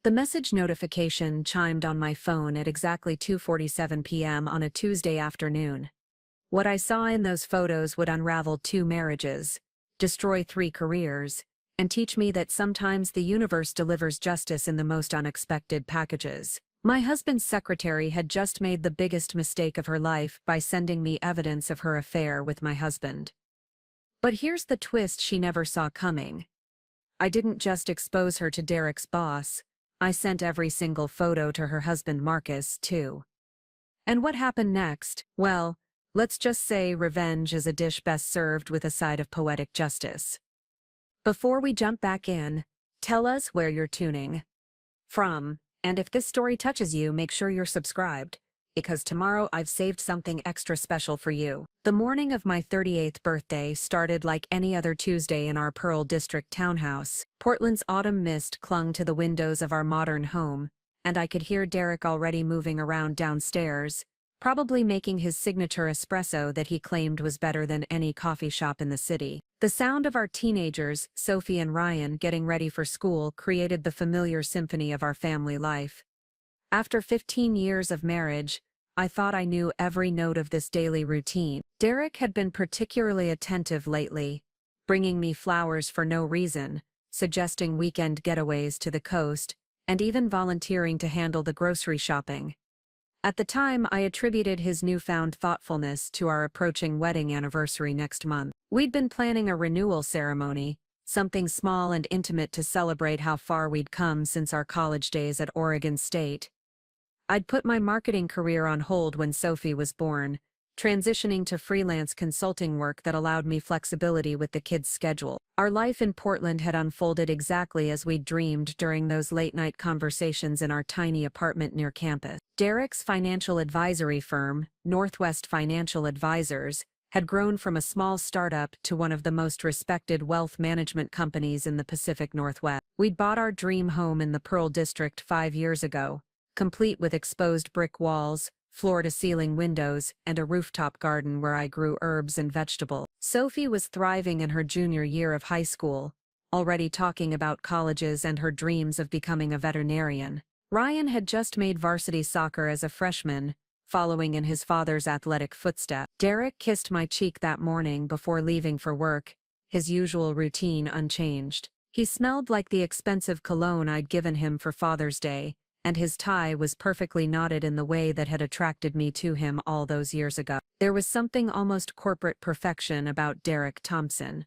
The message notification chimed on my phone at exactly 2:47 p.m. on a Tuesday afternoon. What I saw in those photos would unravel 2 marriages, destroy 3 careers, and teach me that sometimes the universe delivers justice in the most unexpected packages. My husband's secretary had just made the biggest mistake of her life by sending me evidence of her affair with my husband. But here's the twist she never saw coming. I didn't just expose her to Derek's boss, I sent every single photo to her husband Marcus, too. And what happened next? Well, let's just say revenge is a dish best served with a side of poetic justice. Before we jump back in, tell us where you're tuning from, and if this story touches you, make sure you're subscribed, because tomorrow I've saved something extra special for you. The morning of my 38th birthday started like any other Tuesday in our Pearl District townhouse. Portland's autumn mist clung to the windows of our modern home, and I could hear Derek already moving around downstairs, probably making his signature espresso that he claimed was better than any coffee shop in the city. The sound of our teenagers, Sophie and Ryan, getting ready for school created the familiar symphony of our family life. After 15 years of marriage, I thought I knew every note of this daily routine. Derek had been particularly attentive lately, bringing me flowers for no reason, suggesting weekend getaways to the coast, and even volunteering to handle the grocery shopping. At the time, I attributed his newfound thoughtfulness to our approaching wedding anniversary next month. We'd been planning a renewal ceremony, something small and intimate to celebrate how far we'd come since our college days at Oregon State. I'd put my marketing career on hold when Sophie was born, transitioning to freelance consulting work that allowed me flexibility with the kids' schedule. Our life in Portland had unfolded exactly as we'd dreamed during those late-night conversations in our tiny apartment near campus. Derek's financial advisory firm, Northwest Financial Advisors, had grown from a small startup to one of the most respected wealth management companies in the Pacific Northwest. We'd bought our dream home in the Pearl District 5 years ago, complete with exposed brick walls, floor-to-ceiling windows, and a rooftop garden where I grew herbs and vegetables. Sophie was thriving in her junior year of high school, already talking about colleges and her dreams of becoming a veterinarian. Ryan had just made varsity soccer as a freshman, following in his father's athletic footsteps. Derek kissed my cheek that morning before leaving for work, his usual routine unchanged. He smelled like the expensive cologne I'd given him for Father's Day, and his tie was perfectly knotted in the way that had attracted me to him all those years ago. There was something almost corporate perfection about Derek Thompson.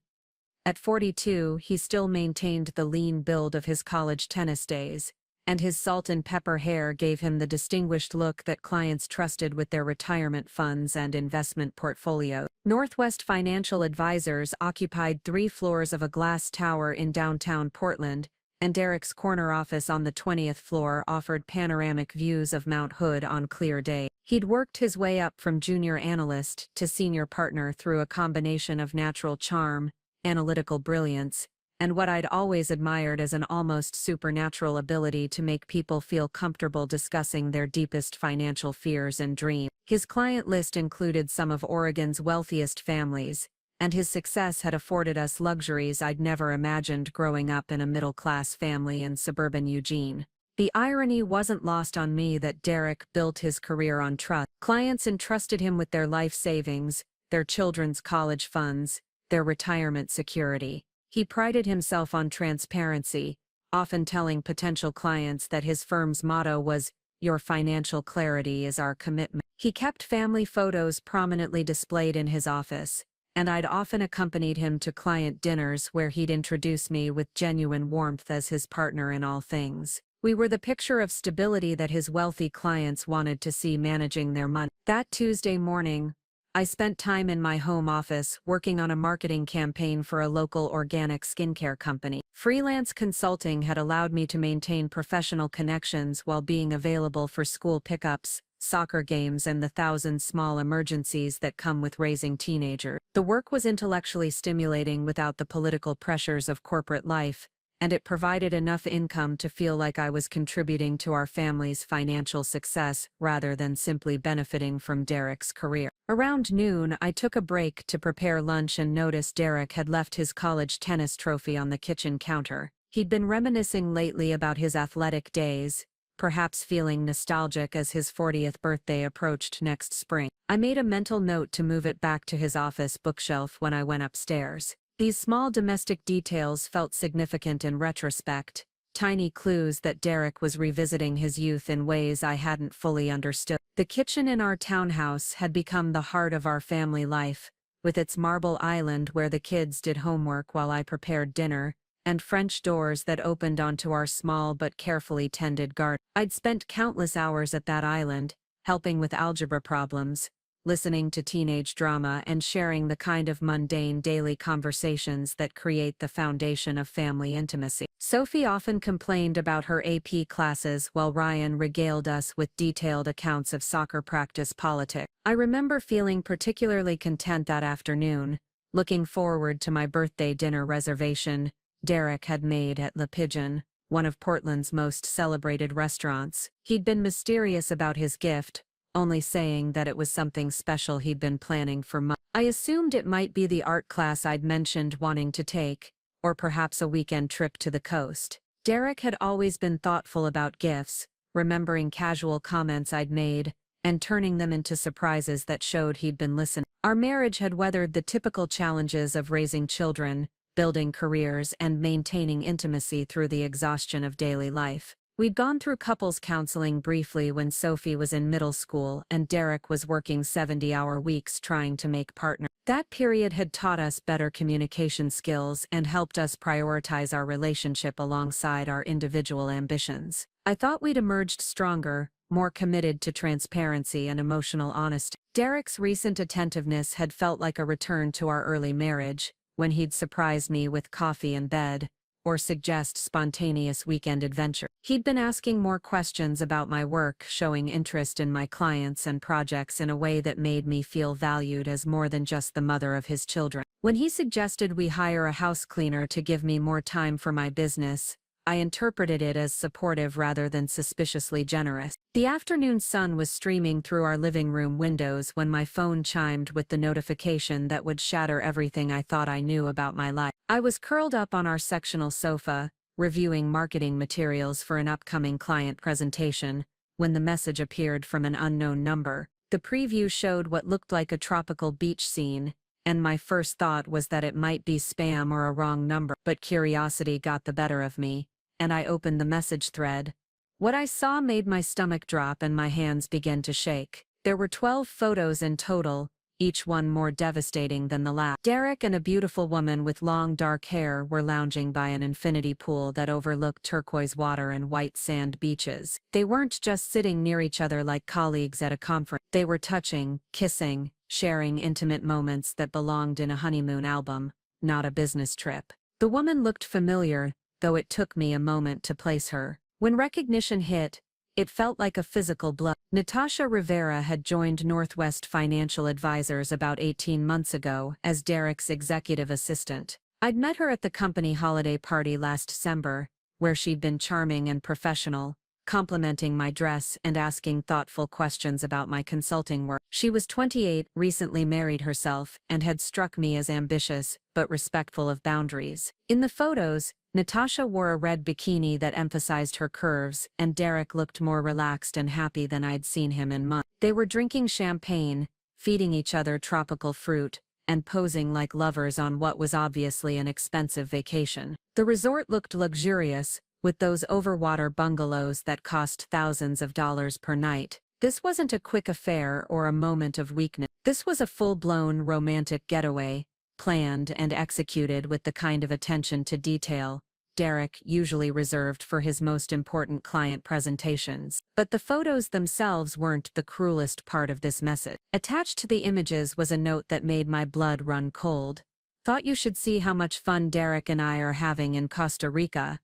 At 42, he still maintained the lean build of his college tennis days, and his salt and pepper hair gave him the distinguished look that clients trusted with their retirement funds and investment portfolios. Northwest Financial Advisors occupied 3 floors of a glass tower in downtown Portland, and Derek's corner office on the 20th floor offered panoramic views of Mount Hood on clear days. He'd worked his way up from junior analyst to senior partner through a combination of natural charm, analytical brilliance, and what I'd always admired as an almost supernatural ability to make people feel comfortable discussing their deepest financial fears and dreams. His client list included some of Oregon's wealthiest families, and his success had afforded us luxuries I'd never imagined growing up in a middle-class family in suburban Eugene. The irony wasn't lost on me that Derek built his career on trust. Clients entrusted him with their life savings, their children's college funds, their retirement security. He prided himself on transparency, often telling potential clients that his firm's motto was, "Your financial clarity is our commitment." He kept family photos prominently displayed in his office, and I'd often accompanied him to client dinners where he'd introduce me with genuine warmth as his partner in all things. We were the picture of stability that his wealthy clients wanted to see managing their money. That Tuesday morning, I spent time in my home office working on a marketing campaign for a local organic skincare company. Freelance consulting had allowed me to maintain professional connections while being available for school pickups, soccer games, and the 1,000 small emergencies that come with raising teenagers. The work was intellectually stimulating without the political pressures of corporate life, and it provided enough income to feel like I was contributing to our family's financial success rather than simply benefiting from Derek's career. Around noon, I took a break to prepare lunch and noticed Derek had left his college tennis trophy on the kitchen counter. He'd been reminiscing lately about his athletic days, perhaps feeling nostalgic as his 40th birthday approached next spring. I made a mental note to move it back to his office bookshelf when I went upstairs. These small domestic details felt significant in retrospect, tiny clues that Derek was revisiting his youth in ways I hadn't fully understood. The kitchen in our townhouse had become the heart of our family life, with its marble island where the kids did homework while I prepared dinner, and French doors that opened onto our small but carefully tended garden. I'd spent countless hours at that island, helping with algebra problems, listening to teenage drama, and sharing the kind of mundane daily conversations that create the foundation of family intimacy. Sophie often complained about her AP classes while Ryan regaled us with detailed accounts of soccer practice politics. I remember feeling particularly content that afternoon, looking forward to my birthday dinner reservation Derek had made at Le Pigeon, one of Portland's most celebrated restaurants. He'd been mysterious about his gift, only saying that it was something special he'd been planning for months. I assumed it might be the art class I'd mentioned wanting to take, or perhaps a weekend trip to the coast. Derek had always been thoughtful about gifts, remembering casual comments I'd made, and turning them into surprises that showed he'd been listening. Our marriage had weathered the typical challenges of raising children, building careers, and maintaining intimacy through the exhaustion of daily life. We'd gone through couples counseling briefly when Sophie was in middle school and Derek was working 70-hour weeks trying to make partners. That period had taught us better communication skills and helped us prioritize our relationship alongside our individual ambitions. I thought we'd emerged stronger, more committed to transparency and emotional honesty. Derek's recent attentiveness had felt like a return to our early marriage, when he'd surprise me with coffee in bed, or suggest spontaneous weekend adventure. He'd been asking more questions about my work, showing interest in my clients and projects in a way that made me feel valued as more than just the mother of his children. When he suggested we hire a house cleaner to give me more time for my business, I interpreted it as supportive rather than suspiciously generous. The afternoon sun was streaming through our living room windows when my phone chimed with the notification that would shatter everything I thought I knew about my life. I was curled up on our sectional sofa, reviewing marketing materials for an upcoming client presentation, when the message appeared from an unknown number. The preview showed what looked like a tropical beach scene, and my first thought was that it might be spam or a wrong number, but curiosity got the better of me, and I opened the message thread. What I saw made my stomach drop and my hands begin to shake. There were 12 photos in total, each one more devastating than the last. Derek and a beautiful woman with long dark hair were lounging by an infinity pool that overlooked turquoise water and white sand beaches. They weren't just sitting near each other like colleagues at a conference. They were touching, kissing, sharing intimate moments that belonged in a honeymoon album, not a business trip. The woman looked familiar, though it took me a moment to place her. When recognition hit, it felt like a physical blow. Natasha Rivera had joined Northwest Financial Advisors about 18 months ago as Derek's executive assistant. I'd met her at the company holiday party last December, where she'd been charming and professional, complimenting my dress and asking thoughtful questions about my consulting work. She was 28, recently married herself, and had struck me as ambitious, but respectful of boundaries. In the photos, Natasha wore a red bikini that emphasized her curves, and Derek looked more relaxed and happy than I'd seen him in months. They were drinking champagne, feeding each other tropical fruit, and posing like lovers on what was obviously an expensive vacation. The resort looked luxurious, with those overwater bungalows that cost thousands of dollars per night. This wasn't a quick affair or a moment of weakness. This was a full-blown romantic getaway, planned and executed with the kind of attention to detail Derek usually reserved for his most important client presentations. But the photos themselves weren't the cruelest part of this message. Attached to the images was a note that made my blood run cold. Thought you should see how much fun Derek and I are having in Costa Rica.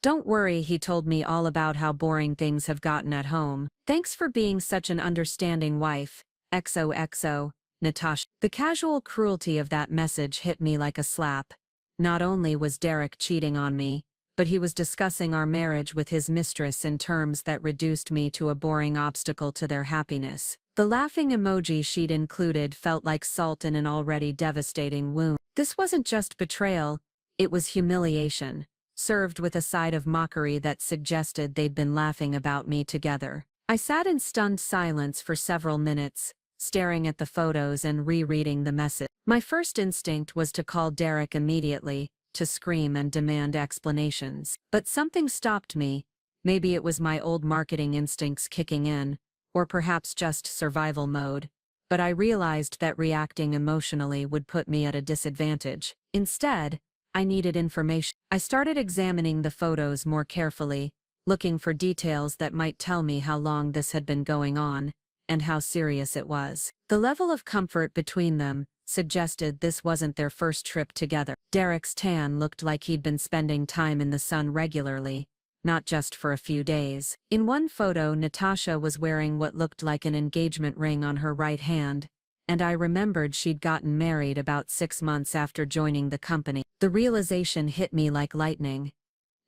Don't worry, he told me all about how boring things have gotten at home. Thanks for being such an understanding wife. XOXO, Natasha. The casual cruelty of that message hit me like a slap. Not only was Derek cheating on me, but he was discussing our marriage with his mistress in terms that reduced me to a boring obstacle to their happiness. The laughing emoji she'd included felt like salt in an already devastating wound. This wasn't just betrayal, it was humiliation. served with a side of mockery that suggested they'd been laughing about me together. I sat in stunned silence for several minutes, staring at the photos and rereading the message. My first instinct was to call Derek immediately, to scream and demand explanations. But something stopped me. Maybe it was my old marketing instincts kicking in, or perhaps just survival mode. But I realized that reacting emotionally would put me at a disadvantage. Instead, I needed information. I started examining the photos more carefully, looking for details that might tell me how long this had been going on, and how serious it was. The level of comfort between them suggested this wasn't their first trip together. Derek's tan looked like he'd been spending time in the sun regularly, not just for a few days. In one photo, Natasha was wearing what looked like an engagement ring on her right hand, and I remembered she'd gotten married about 6 months after joining the company. The realization hit me like lightning.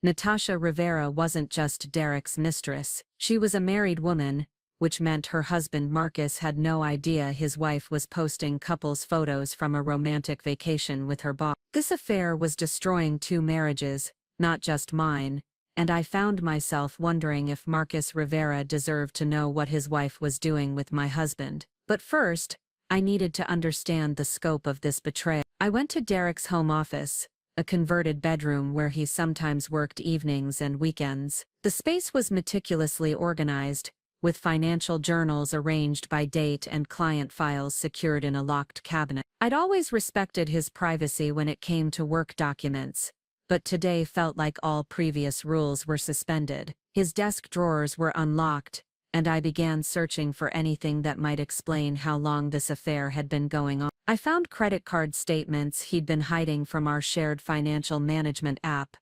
Natasha Rivera wasn't just Derek's mistress. She was a married woman, which meant her husband Marcus had no idea his wife was posting couples photos from a romantic vacation with her boss. This affair was destroying 2 marriages, not just mine, and I found myself wondering if Marcus Rivera deserved to know what his wife was doing with my husband. But first, I needed to understand the scope of this betrayal. I went to Derek's home office, a converted bedroom where he sometimes worked evenings and weekends. The space was meticulously organized, with financial journals arranged by date and client files secured in a locked cabinet. I'd always respected his privacy when it came to work documents, but today felt like all previous rules were suspended. His desk drawers were unlocked, and I began searching for anything that might explain how long this affair had been going on. I found credit card statements he'd been hiding from our shared financial management app,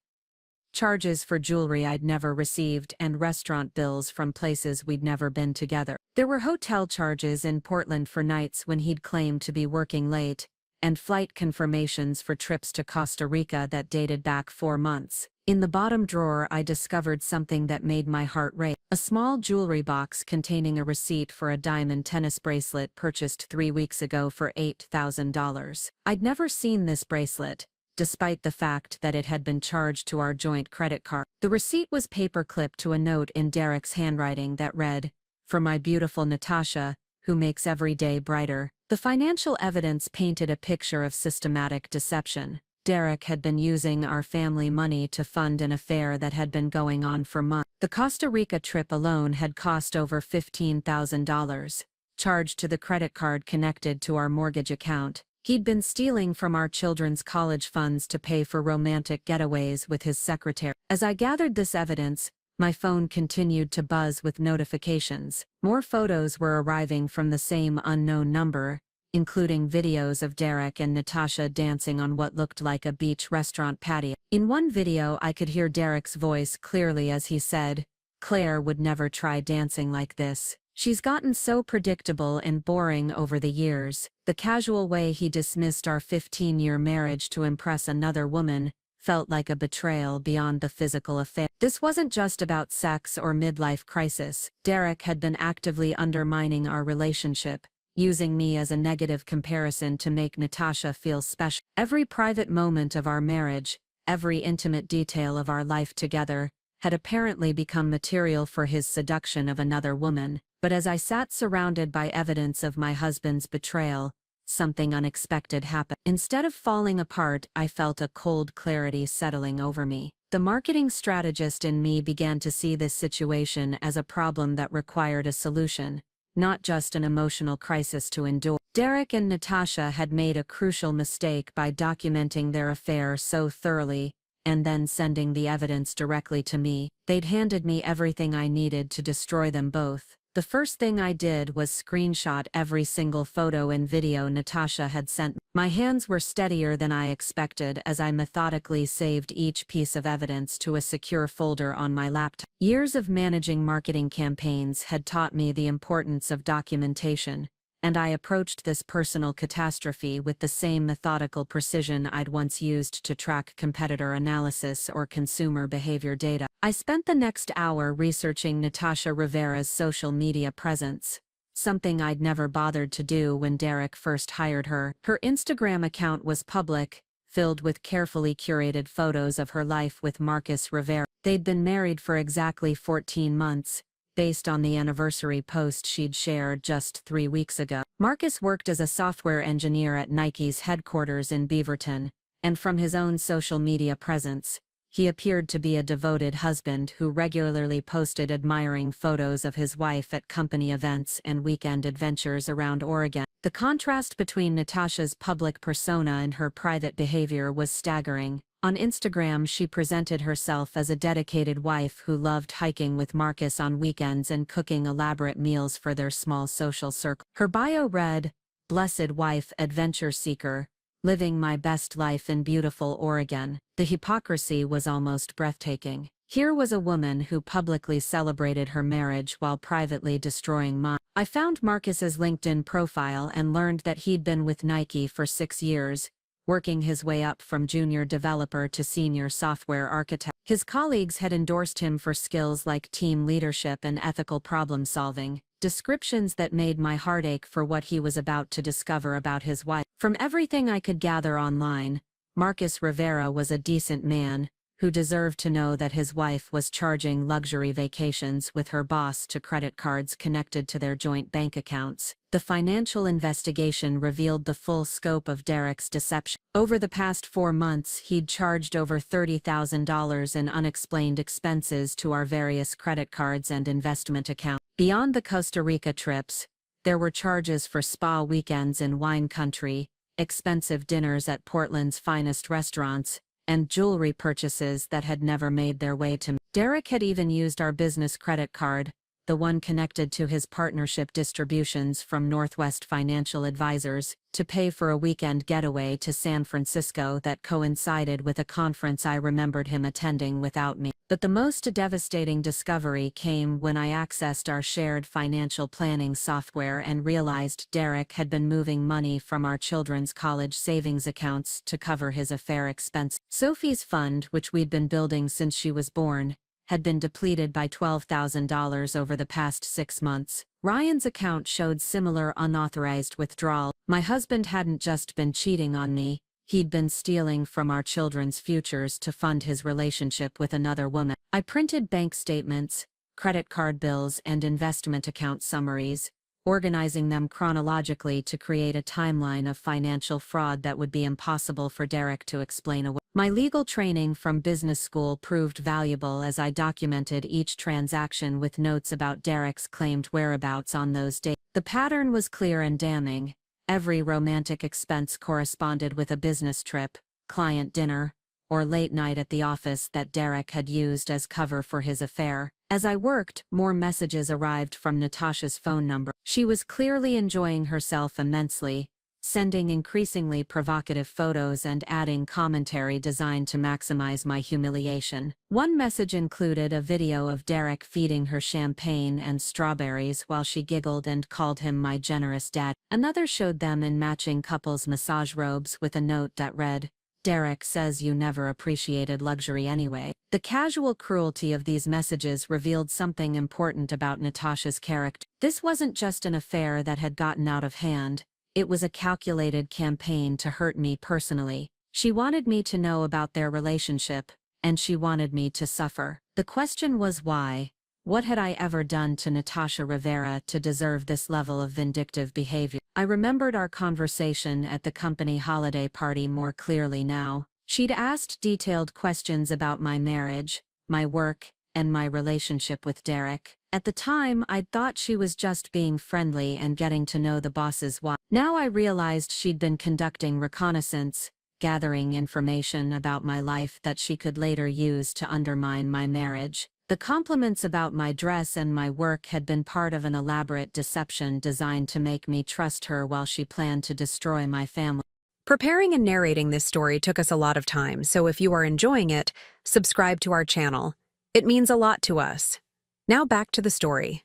charges for jewelry I'd never received, and restaurant bills from places we'd never been together. There were hotel charges in Portland for nights when he'd claimed to be working late, and flight confirmations for trips to Costa Rica that dated back 4 months. In the bottom drawer, I discovered something that made my heart race. A small jewelry box containing a receipt for a diamond tennis bracelet purchased 3 weeks ago for $8,000. I'd never seen this bracelet, despite the fact that it had been charged to our joint credit card. The receipt was paper-clipped to a note in Derek's handwriting that read, "For my beautiful Natasha, who makes every day brighter." The financial evidence painted a picture of systematic deception. Derek had been using our family money to fund an affair that had been going on for months. The Costa Rica trip alone had cost over $15,000, charged to the credit card connected to our mortgage account. He'd been stealing from our children's college funds to pay for romantic getaways with his secretary. As I gathered this evidence, my phone continued to buzz with notifications. More photos were arriving from the same unknown number, including videos of Derek and Natasha dancing on what looked like a beach restaurant patio. In one video, I could hear Derek's voice clearly as he said, "Claire would never try dancing like this. She's gotten so predictable and boring over the years." The casual way he dismissed our 15-year marriage to impress another woman felt like a betrayal beyond the physical affair. This wasn't just about sex or midlife crisis. Derek had been actively undermining our relationship, using me as a negative comparison to make Natasha feel special. Every private moment of our marriage, every intimate detail of our life together, had apparently become material for his seduction of another woman. But as I sat surrounded by evidence of my husband's betrayal, something unexpected happened. Instead of falling apart, I felt a cold clarity settling over me. The marketing strategist in me began to see this situation as a problem that required a solution, not just an emotional crisis to endure. Derek and Natasha had made a crucial mistake by documenting their affair so thoroughly, and then sending the evidence directly to me. They'd handed me everything I needed to destroy them both. The first thing I did was screenshot every single photo and video Natasha had sent me. My hands were steadier than I expected as I methodically saved each piece of evidence to a secure folder on my laptop. Years of managing marketing campaigns had taught me the importance of documentation, and I approached this personal catastrophe with the same methodical precision I'd once used to track competitor analysis or consumer behavior data. I spent the next hour researching Natasha Rivera's social media presence, something I'd never bothered to do when Derek first hired her. Her Instagram account was public, filled with carefully curated photos of her life with Marcus Rivera. They'd been married for exactly 14 months, based on the anniversary post she'd shared just 3 weeks ago. Marcus worked as a software engineer at Nike's headquarters in Beaverton, and from his own social media presence, he appeared to be a devoted husband who regularly posted admiring photos of his wife at company events and weekend adventures around Oregon. The contrast between Natasha's public persona and her private behavior was staggering. On Instagram, she presented herself as a dedicated wife who loved hiking with Marcus on weekends and cooking elaborate meals for their small social circle. Her bio read, "Blessed wife, adventure seeker, living my best life in beautiful Oregon." The hypocrisy was almost breathtaking. Here was a woman who publicly celebrated her marriage while privately destroying mine. I found Marcus's LinkedIn profile and learned that he'd been with Nike for 6 years, working his way up from junior developer to senior software architect. His colleagues had endorsed him for skills like team leadership and ethical problem solving, descriptions that made my heart ache for what he was about to discover about his wife. From everything I could gather online, Marcus Rivera was a decent man, who deserved to know that his wife was charging luxury vacations with her boss to credit cards connected to their joint bank accounts. The financial investigation revealed the full scope of Derek's deception. Over the past 4 months, he'd charged over $30,000 in unexplained expenses to our various credit cards and investment accounts. Beyond the Costa Rica trips, there were charges for spa weekends in wine country, expensive dinners at Portland's finest restaurants, and jewelry purchases that had never made their way to me. Derek had even used our business credit card, the one connected to his partnership distributions from Northwest Financial Advisors, to pay for a weekend getaway to San Francisco that coincided with a conference I remembered him attending without me. But the most devastating discovery came when I accessed our shared financial planning software and realized Derek had been moving money from our children's college savings accounts to cover his affair expense. Sophie's fund, which we'd been building since she was born, had been depleted by $12,000 over the past 6 months. Ryan's account showed similar unauthorized withdrawal. My husband hadn't just been cheating on me, he'd been stealing from our children's futures to fund his relationship with another woman. I printed bank statements, credit card bills, and investment account summaries, organizing them chronologically to create a timeline of financial fraud that would be impossible for Derek to explain away. My legal training from business school proved valuable as I documented each transaction with notes about Derek's claimed whereabouts on those days. The pattern was clear and damning. Every romantic expense corresponded with a business trip, client dinner, or late night at the office that Derek had used as cover for his affair. As I worked, more messages arrived from Natasha's phone number. She was clearly enjoying herself immensely, sending increasingly provocative photos and adding commentary designed to maximize my humiliation. One message included a video of Derek feeding her champagne and strawberries while she giggled and called him my generous dad. Another showed them in matching couples' massage robes with a note that read, "Derek says you never appreciated luxury anyway." The casual cruelty of these messages revealed something important about Natasha's character. This wasn't just an affair that had gotten out of hand. It was a calculated campaign to hurt me personally. She wanted me to know about their relationship, and she wanted me to suffer. The question was why? What had I ever done to Natasha Rivera to deserve this level of vindictive behavior? I remembered our conversation at the company holiday party more clearly now. She'd asked detailed questions about my marriage, my work, and my relationship with Derek. At the time, I'd thought she was just being friendly and getting to know the boss's wife. Now I realized she'd been conducting reconnaissance, gathering information about my life that she could later use to undermine my marriage. The compliments about my dress and my work had been part of an elaborate deception designed to make me trust her while she planned to destroy my family. Preparing and narrating this story took us a lot of time, so if you are enjoying it, subscribe to our channel. It means a lot to us. Now back to the story.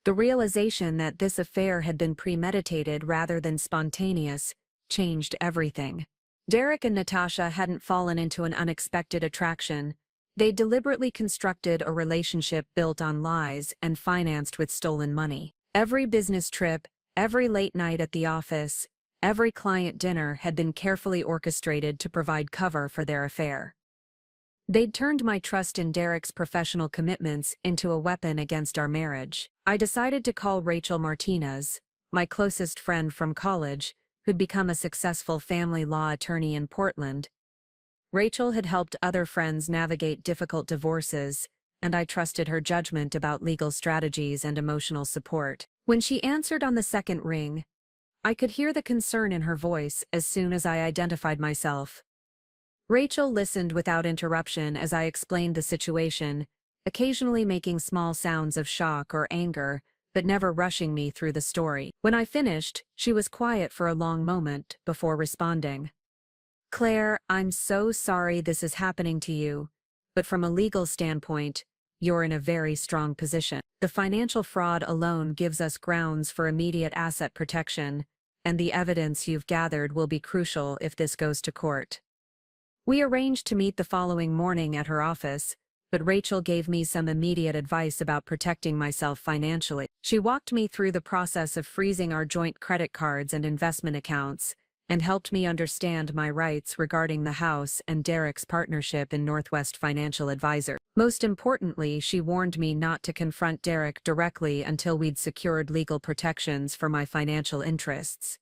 The realization that this affair had been premeditated rather than spontaneous changed everything. Derek and Natasha hadn't fallen into an unexpected attraction. They deliberately constructed a relationship built on lies and financed with stolen money. Every business trip, every late night at the office, Every client dinner had been carefully orchestrated to provide cover for their affair. They'd turned my trust in Derek's professional commitments into a weapon against our marriage. I decided to call Rachel Martinez, my closest friend from college, who'd become a successful family law attorney in Portland. Rachel had helped other friends navigate difficult divorces, and I trusted her judgment about legal strategies and emotional support. When she answered on the second ring, I could hear the concern in her voice as soon as I identified myself. Rachel listened without interruption as I explained the situation, occasionally making small sounds of shock or anger, but never rushing me through the story. When I finished, she was quiet for a long moment before responding. "Claire, I'm so sorry this is happening to you, but from a legal standpoint, you're in a very strong position. The financial fraud alone gives us grounds for immediate asset protection, and the evidence you've gathered will be crucial if this goes to court." We arranged to meet the following morning at her office, but Rachel gave me some immediate advice about protecting myself financially. She walked me through the process of freezing our joint credit cards and investment accounts, and helped me understand my rights regarding the house and Derek's partnership in Northwest Financial Advisor. Most importantly, she warned me not to confront Derek directly until we'd secured legal protections for my financial interests.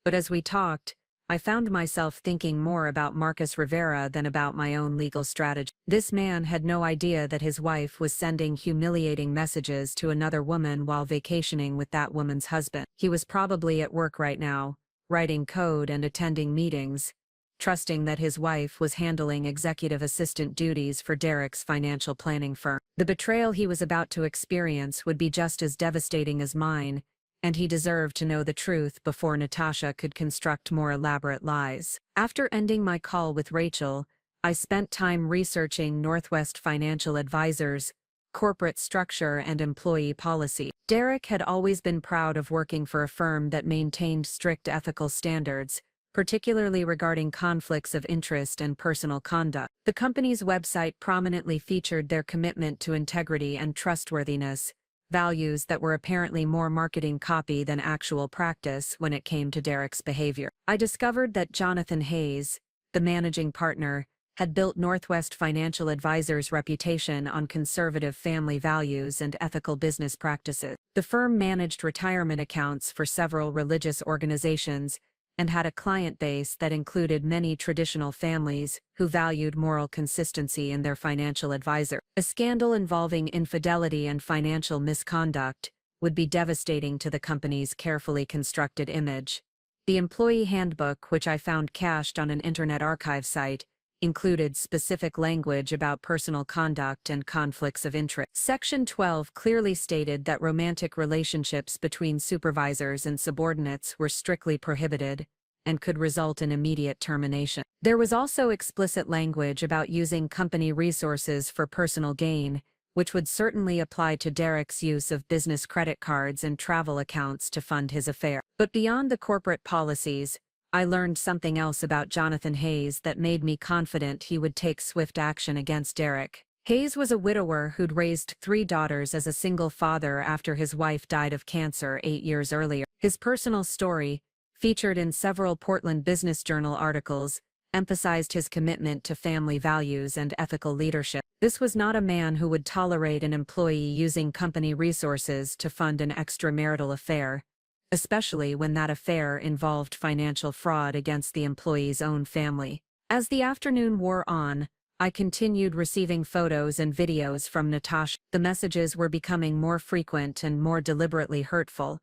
But as we talked, I found myself thinking more about Marcus Rivera than about my own legal strategy. This man had no idea that his wife was sending humiliating messages to another woman while vacationing with that woman's husband. He was probably at work right now, writing code and attending meetings, trusting that his wife was handling executive assistant duties for Derek's financial planning firm. The betrayal he was about to experience would be just as devastating as mine, and he deserved to know the truth before Natasha could construct more elaborate lies. After ending my call with Rachel, I spent time researching Northwest Financial Advisor's corporate structure and employee policy. Derek had always been proud of working for a firm that maintained strict ethical standards, particularly regarding conflicts of interest and personal conduct. The company's website prominently featured their commitment to integrity and trustworthiness, values that were apparently more marketing copy than actual practice when it came to Derek's behavior. I discovered that Jonathan Hayes, the managing partner, had built Northwest Financial Advisor's reputation on conservative family values and ethical business practices. The firm managed retirement accounts for several religious organizations and had a client base that included many traditional families who valued moral consistency in their financial advisor. A scandal involving infidelity and financial misconduct would be devastating to the company's carefully constructed image. The employee handbook, which I found cached on an internet archive site, included specific language about personal conduct and conflicts of interest. Section 12 clearly stated that romantic relationships between supervisors and subordinates were strictly prohibited and could result in immediate termination. There was also explicit language about using company resources for personal gain, which would certainly apply to Derek's use of business credit cards and travel accounts to fund his affair. But beyond the corporate policies, I learned something else about Jonathan Hayes that made me confident he would take swift action against Derek. Hayes was a widower who'd raised 3 daughters as a single father after his wife died of cancer 8 years earlier. His personal story, featured in several Portland Business Journal articles, emphasized his commitment to family values and ethical leadership. This was not a man who would tolerate an employee using company resources to fund an extramarital affair, especially when that affair involved financial fraud against the employee's own family. As the afternoon wore on, I continued receiving photos and videos from Natasha. The messages were becoming more frequent and more deliberately hurtful.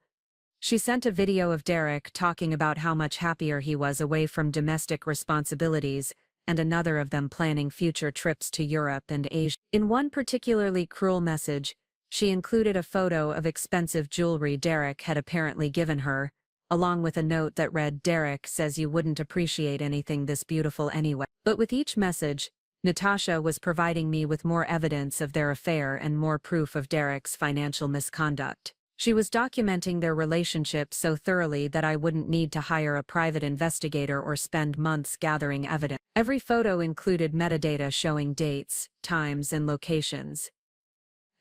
She sent a video of Derek talking about how much happier he was away from domestic responsibilities, and another of them planning future trips to Europe and Asia. In one particularly cruel message, she included a photo of expensive jewelry Derek had apparently given her, along with a note that read, "Derek says you wouldn't appreciate anything this beautiful anyway." But with each message, Natasha was providing me with more evidence of their affair and more proof of Derek's financial misconduct. She was documenting their relationship so thoroughly that I wouldn't need to hire a private investigator or spend months gathering evidence. Every photo included metadata showing dates, times, and locations.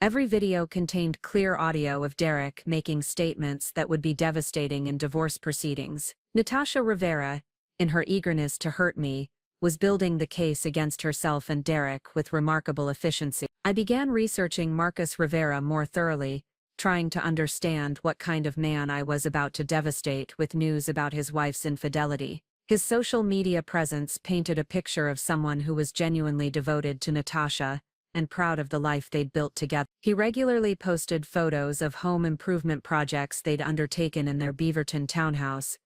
Every video contained clear audio of Derek making statements that would be devastating in divorce proceedings. Natasha Rivera, in her eagerness to hurt me, was building the case against herself and Derek with remarkable efficiency. I began researching Marcus Rivera more thoroughly, trying to understand what kind of man I was about to devastate with news about his wife's infidelity. His social media presence painted a picture of someone who was genuinely devoted to Natasha and proud of the life they'd built together. He regularly posted photos of home improvement projects they'd undertaken in their Beaverton townhouse,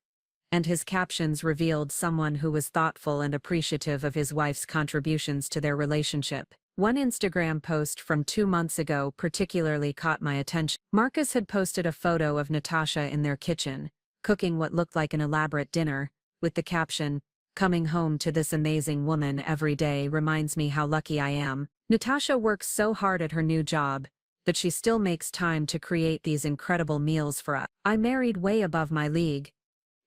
and his captions revealed someone who was thoughtful and appreciative of his wife's contributions to their relationship. One Instagram post from 2 months ago particularly caught my attention. Marcus had posted a photo of Natasha in their kitchen, cooking what looked like an elaborate dinner, with the caption, "Coming home to this amazing woman every day reminds me how lucky I am." Natasha works so hard at her new job, but she still makes time to create these incredible meals for us. I married way above my league.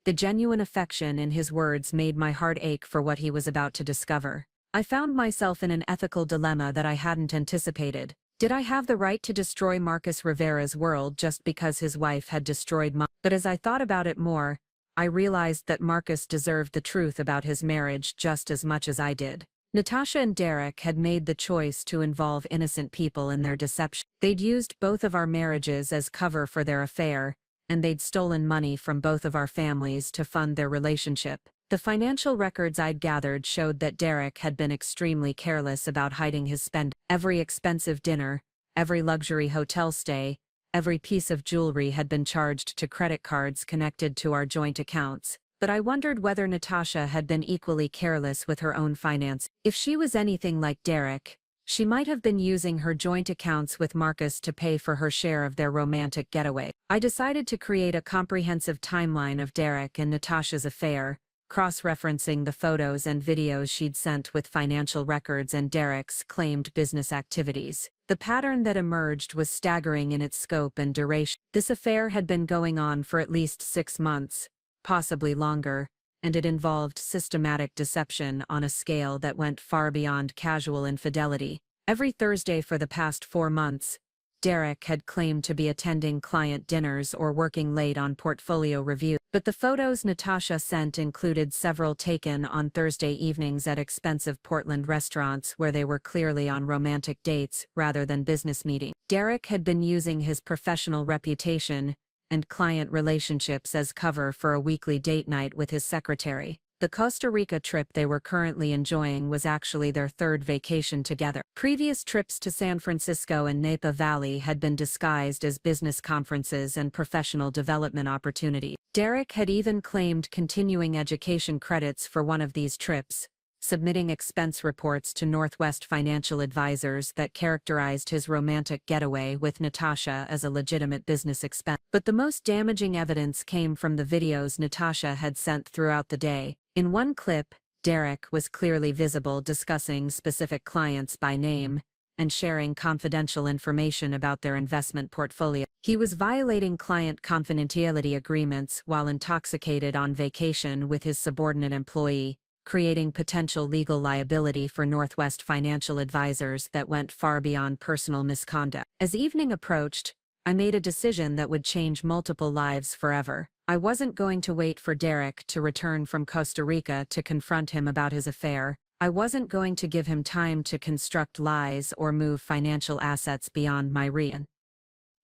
The genuine affection in his words made my heart ache for what he was about to discover. I found myself in an ethical dilemma that I hadn't anticipated. Did I have the right to destroy Marcus Rivera's world just because his wife had destroyed mine? But as I thought about it more, I realized that Marcus deserved the truth about his marriage just as much as I did. Natasha and Derek had made the choice to involve innocent people in their deception. They'd used both of our marriages as cover for their affair, and they'd stolen money from both of our families to fund their relationship. The financial records I'd gathered showed that Derek had been extremely careless about hiding his spending. Every expensive dinner, every luxury hotel stay, every piece of jewelry had been charged to credit cards connected to our joint accounts. But I wondered whether Natasha had been equally careless with her own finance. If she was anything like Derek, she might have been using her joint accounts with Marcus to pay for her share of their romantic getaway. I decided to create a comprehensive timeline of Derek and Natasha's affair, cross-referencing the photos and videos she'd sent with financial records and Derek's claimed business activities. The pattern that emerged was staggering in its scope and duration. This affair had been going on for at least 6 months, possibly longer, and it involved systematic deception on a scale that went far beyond casual infidelity. Every Thursday for the past 4 months, Derek had claimed to be attending client dinners or working late on portfolio review, but the photos Natasha sent included several taken on Thursday evenings at expensive Portland restaurants where they were clearly on romantic dates rather than business meetings. Derek had been using his professional reputation and client relationships as cover for a weekly date night with his secretary. The Costa Rica trip they were currently enjoying was actually their 3rd vacation together. Previous trips to San Francisco and Napa Valley had been disguised as business conferences and professional development opportunities. Derek had even claimed continuing education credits for one of these trips, submitting expense reports to Northwest financial advisors that characterized his romantic getaway with Natasha as a legitimate business expense. But the most damaging evidence came from the videos Natasha had sent throughout the day. In one clip, Derek was clearly visible discussing specific clients by name and sharing confidential information about their investment portfolio. He was violating client confidentiality agreements while intoxicated on vacation with his subordinate employee, creating potential legal liability for Northwest financial advisors that went far beyond personal misconduct. As evening approached, I made a decision that would change multiple lives forever. I wasn't going to wait for Derek to return from Costa Rica to confront him about his affair. I wasn't going to give him time to construct lies or move financial assets beyond my reach.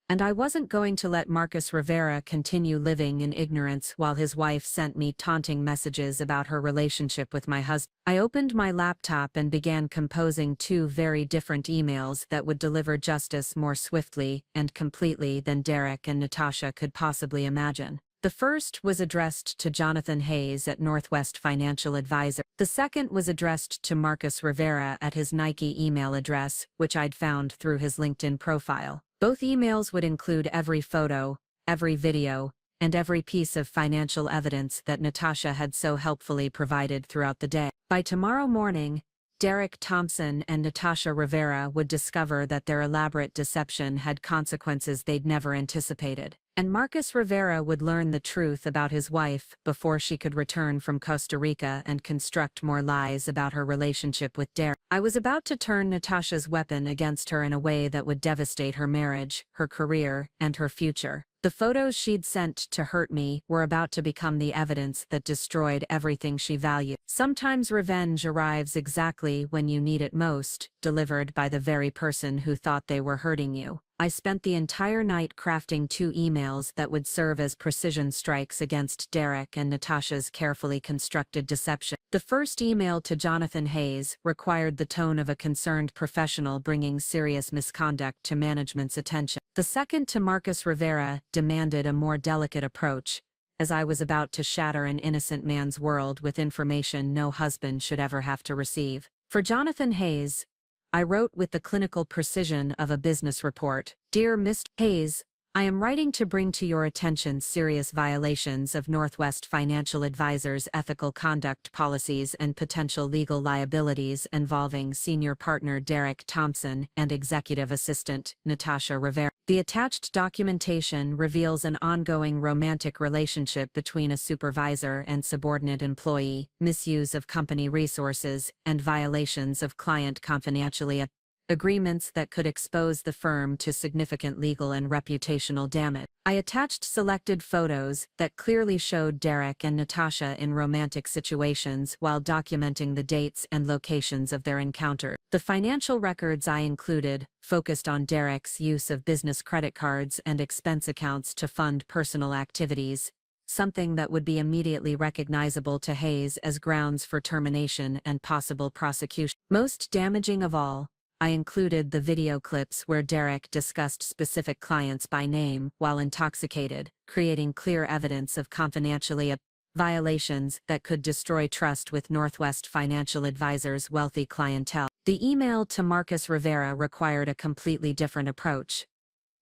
And I wasn't going to let Marcus Rivera continue living in ignorance while his wife sent me taunting messages about her relationship with my husband. I opened my laptop and began composing 2 very different emails that would deliver justice more swiftly and completely than Derek and Natasha could possibly imagine. The first was addressed to Jonathan Hayes at Northwest Financial Advisor. The second was addressed to Marcus Rivera at his Nike email address, which I'd found through his LinkedIn profile. Both emails would include every photo, every video, and every piece of financial evidence that Natasha had so helpfully provided throughout the day. By tomorrow morning, Derek Thompson and Natasha Rivera would discover that their elaborate deception had consequences they'd never anticipated. And Marcus Rivera would learn the truth about his wife before she could return from Costa Rica and construct more lies about her relationship with Derek. I was about to turn Natasha's weapon against her in a way that would devastate her marriage, her career, and her future. The photos she'd sent to hurt me were about to become the evidence that destroyed everything she valued. Sometimes revenge arrives exactly when you need it most, delivered by the very person who thought they were hurting you. I spent the entire night crafting 2 emails that would serve as precision strikes against Derek and Natasha's carefully constructed deception. The first email to Jonathan Hayes required the tone of a concerned professional bringing serious misconduct to management's attention. The second to Marcus Rivera demanded a more delicate approach, as I was about to shatter an innocent man's world with information no husband should ever have to receive. For Jonathan Hayes, I wrote with the clinical precision of a business report. Dear Mr. Hayes, I am writing to bring to your attention serious violations of Northwest Financial Advisors' ethical conduct policies and potential legal liabilities involving senior partner Derek Thompson and executive assistant Natasha Rivera. The attached documentation reveals an ongoing romantic relationship between a supervisor and subordinate employee, misuse of company resources, and violations of client confidentiality agreements that could expose the firm to significant legal and reputational damage. I attached selected photos that clearly showed Derek and Natasha in romantic situations while documenting the dates and locations of their encounter. The financial records I included focused on Derek's use of business credit cards and expense accounts to fund personal activities, something that would be immediately recognizable to Hayes as grounds for termination and possible prosecution. Most damaging of all, I included the video clips where Derek discussed specific clients by name while intoxicated, creating clear evidence of confidentiality violations that could destroy trust with Northwest Financial Advisors' wealthy clientele. The email to Marcus Rivera required a completely different approach.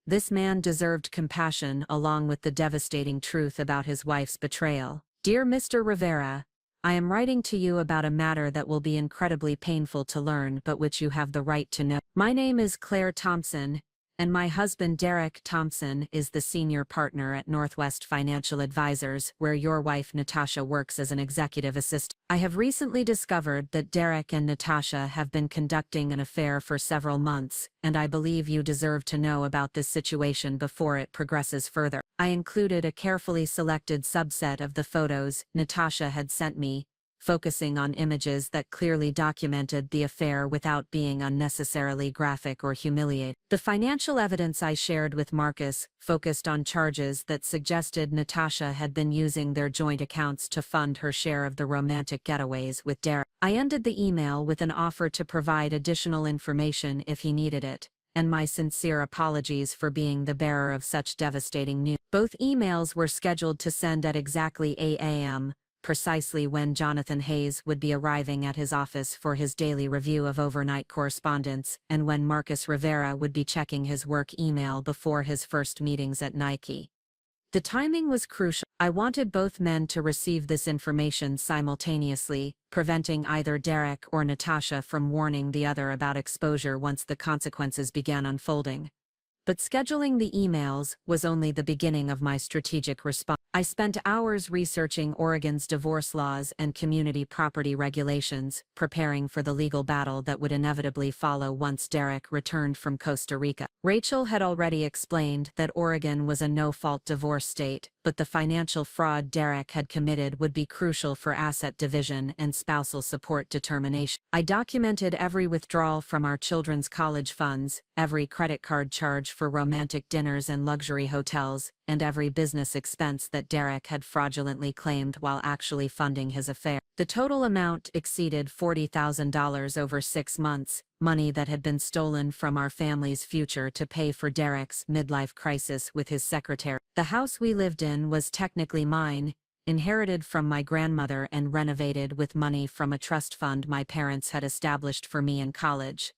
This man deserved compassion along with the devastating truth about his wife's betrayal. Dear Mr. Rivera, I am writing to you about a matter that will be incredibly painful to learn but which you have the right to know. My name is Claire Thompson, and my husband Derek Thompson is the senior partner at Northwest Financial Advisors, where your wife Natasha works as an executive assistant. I have recently discovered that Derek and Natasha have been conducting an affair for several months, and I believe you deserve to know about this situation before it progresses further. I included a carefully selected subset of the photos Natasha had sent me, focusing on images that clearly documented the affair without being unnecessarily graphic or humiliating. The financial evidence I shared with Marcus focused on charges that suggested Natasha had been using their joint accounts to fund her share of the romantic getaways with Derek. I ended the email with an offer to provide additional information if he needed it, and my sincere apologies for being the bearer of such devastating news. Both emails were scheduled to send at exactly 8 a.m., precisely when Jonathan Hayes would be arriving at his office for his daily review of overnight correspondence, and when Marcus Rivera would be checking his work email before his first meetings at Nike. The timing was crucial. I wanted both men to receive this information simultaneously, preventing either Derek or Natasha from warning the other about exposure once the consequences began unfolding. But scheduling the emails was only the beginning of my strategic response. I spent hours researching Oregon's divorce laws and community property regulations, preparing for the legal battle that would inevitably follow once Derek returned from Costa Rica. Rachel had already explained that Oregon was a no-fault divorce state, but the financial fraud Derek had committed would be crucial for asset division and spousal support determination. I documented every withdrawal from our children's college funds, every credit card charge for romantic dinners and luxury hotels, and every business expense that Derek had fraudulently claimed while actually funding his affair. The total amount exceeded $40,000 over 6 months, money that had been stolen from our family's future to pay for Derek's midlife crisis with his secretary. The house we lived in was technically mine, inherited from my grandmother and renovated with money from a trust fund my parents had established for me in college.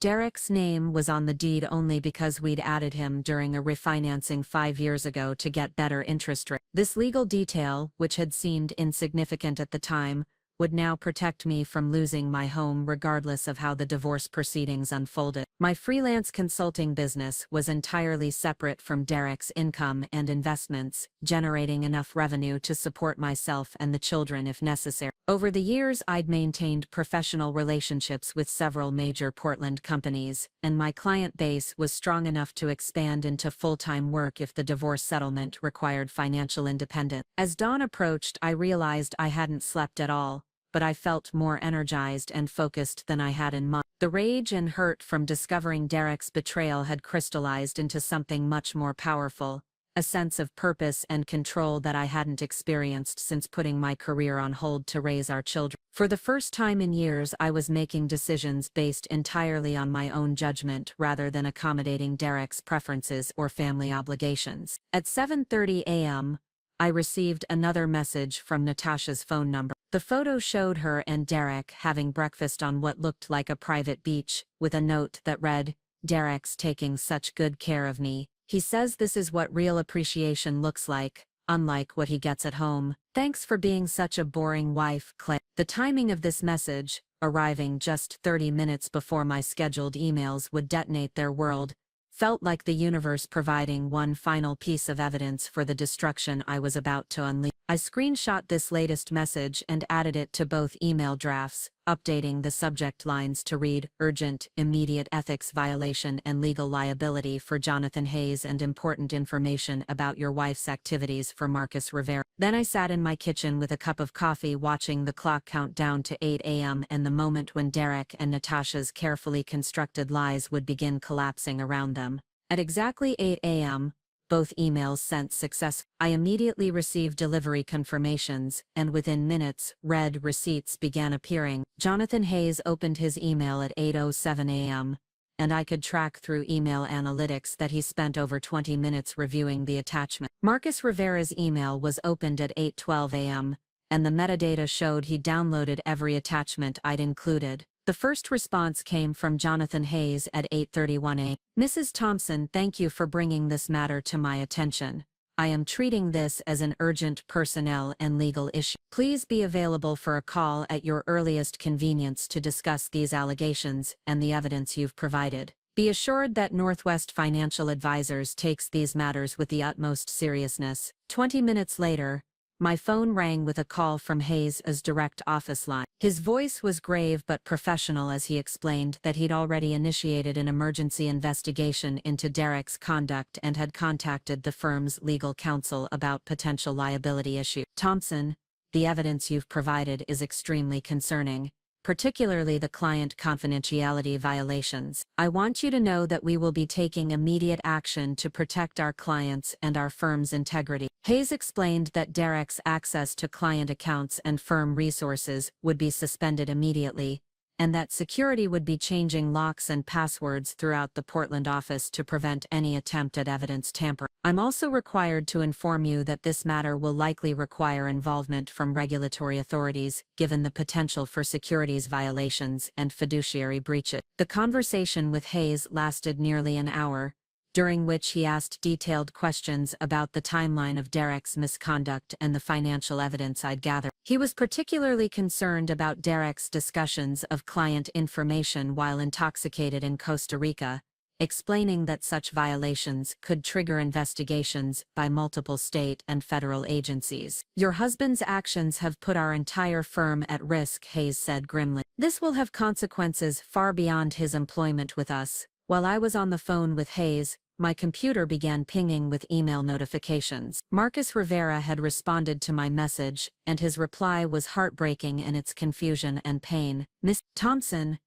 Derek's name was on the deed only because we'd added him during a refinancing 5 years ago to get better interest rates. This legal detail, which had seemed insignificant at the time, would now protect me from losing my home regardless of how the divorce proceedings unfolded. My freelance consulting business was entirely separate from Derek's income and investments, generating enough revenue to support myself and the children if necessary. Over the years, I'd maintained professional relationships with several major Portland companies, and my client base was strong enough to expand into full-time work if the divorce settlement required financial independence. As dawn approached, I realized I hadn't slept at all, but I felt more energized and focused than I had in months. The rage and hurt from discovering Derek's betrayal had crystallized into something much more powerful, a sense of purpose and control that I hadn't experienced since putting my career on hold to raise our children. For the first time in years, I was making decisions based entirely on my own judgment rather than accommodating Derek's preferences or family obligations. At 7:30 a.m., I received another message from Natasha's phone number. The photo showed her and Derek having breakfast on what looked like a private beach, with a note that read, "Derek's taking such good care of me. He says this is what real appreciation looks like, unlike what he gets at home. Thanks for being such a boring wife, Claire." The timing of this message, arriving just 30 minutes before my scheduled emails would detonate their world, felt like the universe providing one final piece of evidence for the destruction I was about to unleash. I screenshot this latest message and added it to both email drafts, updating the subject lines to read, "Urgent, immediate ethics violation and legal liability for Jonathan Hayes and important information about your wife's activities for Marcus Rivera." Then I sat in my kitchen with a cup of coffee watching the clock count down to 8 a.m. and the moment when Derek and Natasha's carefully constructed lies would begin collapsing around them. At exactly 8 a.m., both emails sent success. I immediately received delivery confirmations, and within minutes, red receipts began appearing. Jonathan Hayes opened his email at 8:07 a.m., and I could track through email analytics that he spent over 20 minutes reviewing the attachment. Marcus Rivera's email was opened at 8:12 a.m., and the metadata showed he downloaded every attachment I'd included. The first response came from Jonathan Hayes at 8:31 a.m. "Mrs. Thompson, thank you for bringing this matter to my attention. I am treating this as an urgent personnel and legal issue. Please be available for a call at your earliest convenience to discuss these allegations and the evidence you've provided. Be assured that Northwest Financial Advisors takes these matters with the utmost seriousness." 20 minutes later, my phone rang with a call from Hayes' direct office line. His voice was grave but professional as he explained that he'd already initiated an emergency investigation into Derek's conduct and had contacted the firm's legal counsel about potential liability issues. "Thompson, the evidence you've provided is extremely concerning, particularly the client confidentiality violations. I want you to know that we will be taking immediate action to protect our clients and our firm's integrity." Hayes explained that Derek's access to client accounts and firm resources would be suspended immediately, and that security would be changing locks and passwords throughout the Portland office to prevent any attempt at evidence tampering. "I'm also required to inform you that this matter will likely require involvement from regulatory authorities, given the potential for securities violations and fiduciary breaches." The conversation with Hayes lasted nearly an hour, during which he asked detailed questions about the timeline of Derek's misconduct and the financial evidence I'd gathered. He was particularly concerned about Derek's discussions of client information while intoxicated in Costa Rica, explaining that such violations could trigger investigations by multiple state and federal agencies. "Your husband's actions have put our entire firm at risk," Hayes said grimly. "This will have consequences far beyond his employment with us." While I was on the phone with Hayes, my computer began pinging with email notifications. Marcus Rivera had responded to my message, and his reply was heartbreaking in its confusion and pain. "Miss Thompson,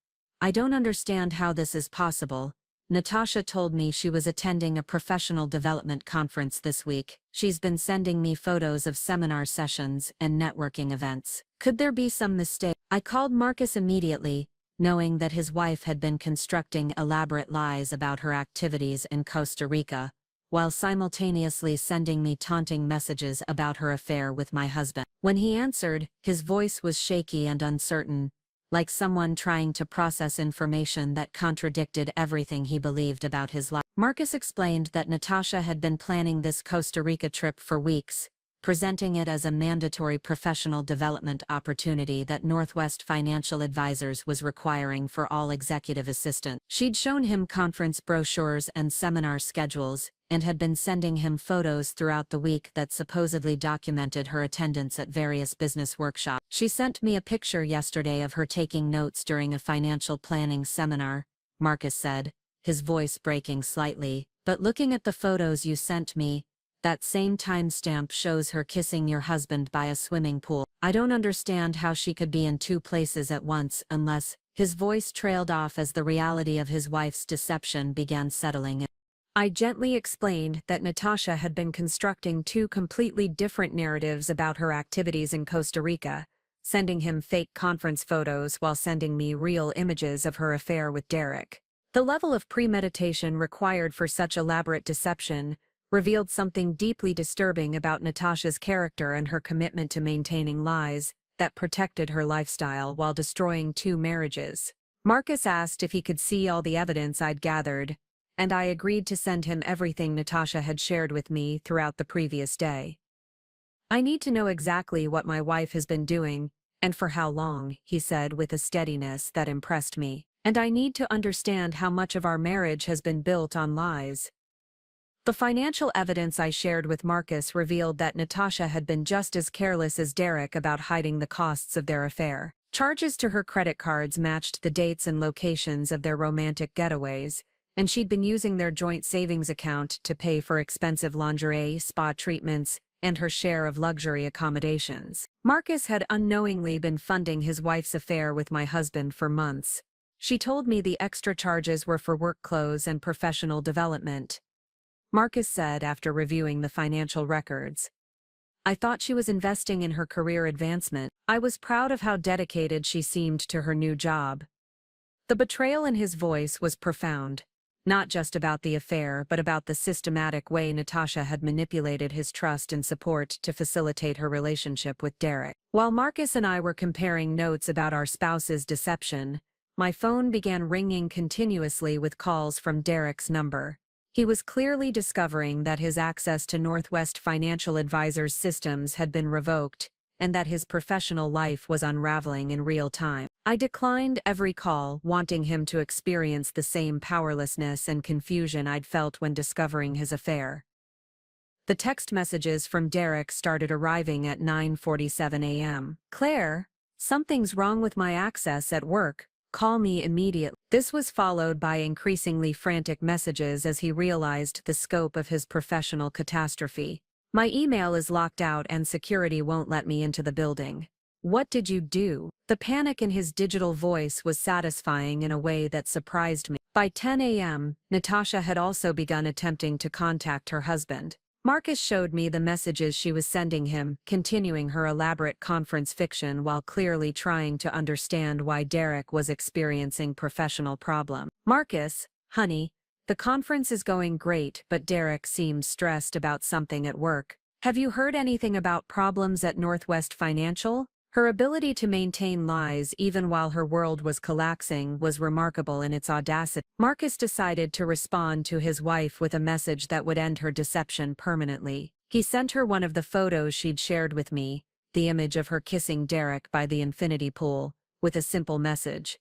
I don't understand how this is possible. Natasha told me she was attending a professional development conference this week. She's been sending me photos of seminar sessions and networking events. Could there be some mistake?" I called Marcus immediately, knowing that his wife had been constructing elaborate lies about her activities in Costa Rica, while simultaneously sending me taunting messages about her affair with my husband. When he answered, his voice was shaky and uncertain, like someone trying to process information that contradicted everything he believed about his life. Marcus explained that Natasha had been planning this Costa Rica trip for weeks, presenting it as a mandatory professional development opportunity that Northwest Financial Advisors was requiring for all executive assistants. She'd shown him conference brochures and seminar schedules, and had been sending him photos throughout the week that supposedly documented her attendance at various business workshops. She sent me a picture yesterday of her taking notes during a financial planning seminar, Marcus said, his voice breaking slightly. But looking at the photos you sent me, that same timestamp shows her kissing your husband by a swimming pool. I don't understand how she could be in two places at once unless. His voice trailed off as the reality of his wife's deception began settling in. I gently explained that Natasha had been constructing two completely different narratives about her activities in Costa Rica, sending him fake conference photos while sending me real images of her affair with Derek. The level of premeditation required for such elaborate deception revealed something deeply disturbing about Natasha's character and her commitment to maintaining lies that protected her lifestyle while destroying two marriages. Marcus asked if he could see all the evidence I'd gathered, and I agreed to send him everything Natasha had shared with me throughout the previous day. I need to know exactly what my wife has been doing, and for how long, he said with a steadiness that impressed me. And I need to understand how much of our marriage has been built on lies. The financial evidence I shared with Marcus revealed that Natasha had been just as careless as Derek about hiding the costs of their affair. Charges to her credit cards matched the dates and locations of their romantic getaways, and she'd been using their joint savings account to pay for expensive lingerie, spa treatments, and her share of luxury accommodations. Marcus had unknowingly been funding his wife's affair with my husband for months. She told me the extra charges were for work clothes and professional development, Marcus said after reviewing the financial records. I thought she was investing in her career advancement. I was proud of how dedicated she seemed to her new job. The betrayal in his voice was profound, not just about the affair but about the systematic way Natasha had manipulated his trust and support to facilitate her relationship with Derek. While Marcus and I were comparing notes about our spouse's deception, my phone began ringing continuously with calls from Derek's number. He was clearly discovering that his access to Northwest Financial Advisors' systems had been revoked, and that his professional life was unraveling in real time. I declined every call, wanting him to experience the same powerlessness and confusion I'd felt when discovering his affair. The text messages from Derek started arriving at 9:47 a.m. Claire, something's wrong with my access at work. Call me immediately. This was followed by increasingly frantic messages as he realized the scope of his professional catastrophe. My email is locked out and security won't let me into the building. What did you do? The panic in his digital voice was satisfying in a way that surprised me. By 10 a.m., Natasha had also begun attempting to contact her husband. Marcus showed me the messages she was sending him, continuing her elaborate conference fiction while clearly trying to understand why Derek was experiencing professional problems. Marcus, honey, the conference is going great, but Derek seems stressed about something at work. Have you heard anything about problems at Northwest Financial? Her ability to maintain lies even while her world was collapsing was remarkable in its audacity. Marcus decided to respond to his wife with a message that would end her deception permanently. He sent her one of the photos she'd shared with me, the image of her kissing Derek by the infinity pool, with a simple message.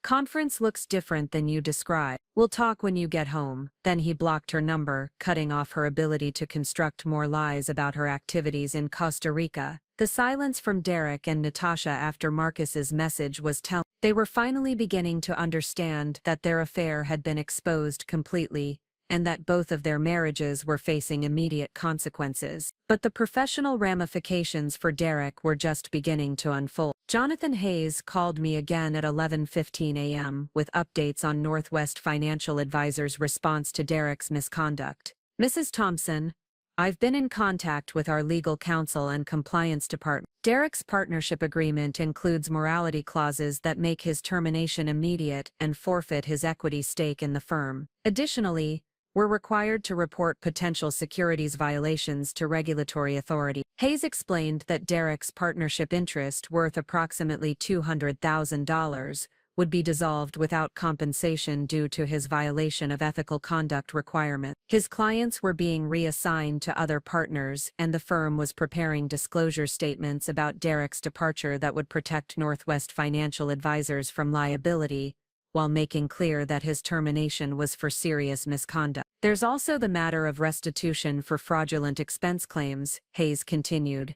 Conference looks different than you describe. We'll talk when you get home. Then he blocked her number, cutting off her ability to construct more lies about her activities in Costa Rica. The silence from Derek and Natasha after Marcus's message was telling. They were finally beginning to understand that their affair had been exposed completely, and that both of their marriages were facing immediate consequences. But the professional ramifications for Derek were just beginning to unfold. Jonathan Hayes called me again at 11:15 a.m. with updates on Northwest Financial Advisors' response to Derek's misconduct. Mrs. Thompson, I've been in contact with our legal counsel and compliance department. Derek's partnership agreement includes morality clauses that make his termination immediate and forfeit his equity stake in the firm. Additionally, we're required to report potential securities violations to regulatory authority. Hayes explained that Derek's partnership interest, worth approximately $200,000, would be dissolved without compensation due to his violation of ethical conduct requirements. His clients were being reassigned to other partners, and the firm was preparing disclosure statements about Derek's departure that would protect Northwest Financial Advisors from liability, while making clear that his termination was for serious misconduct. There's also the matter of restitution for fraudulent expense claims, Hayes continued.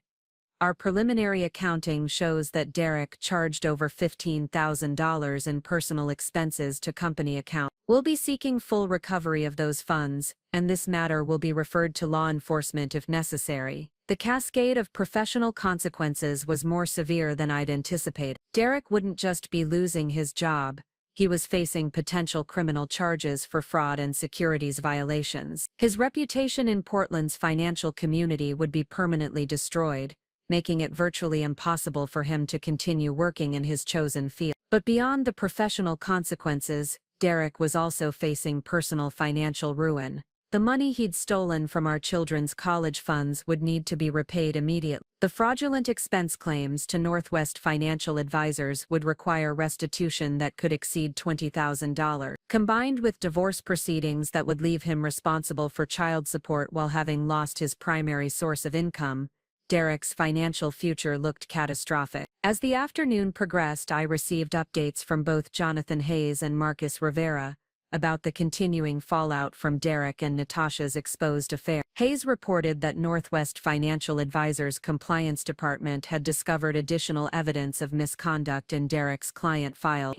Our preliminary accounting shows that Derek charged over $15,000 in personal expenses to company account. We'll be seeking full recovery of those funds, and this matter will be referred to law enforcement if necessary. The cascade of professional consequences was more severe than I'd anticipated. Derek wouldn't just be losing his job. He was facing potential criminal charges for fraud and securities violations. His reputation in Portland's financial community would be permanently destroyed, making it virtually impossible for him to continue working in his chosen field. But beyond the professional consequences, Derek was also facing personal financial ruin. The money he'd stolen from our children's college funds would need to be repaid immediately. The fraudulent expense claims to Northwest Financial Advisors would require restitution that could exceed $20,000. Combined with divorce proceedings that would leave him responsible for child support while having lost his primary source of income, Derek's financial future looked catastrophic. As the afternoon progressed, I received updates from both Jonathan Hayes and Marcus Rivera about the continuing fallout from Derek and Natasha's exposed affair. Hayes reported that Northwest Financial Advisors' compliance department had discovered additional evidence of misconduct in Derek's client file,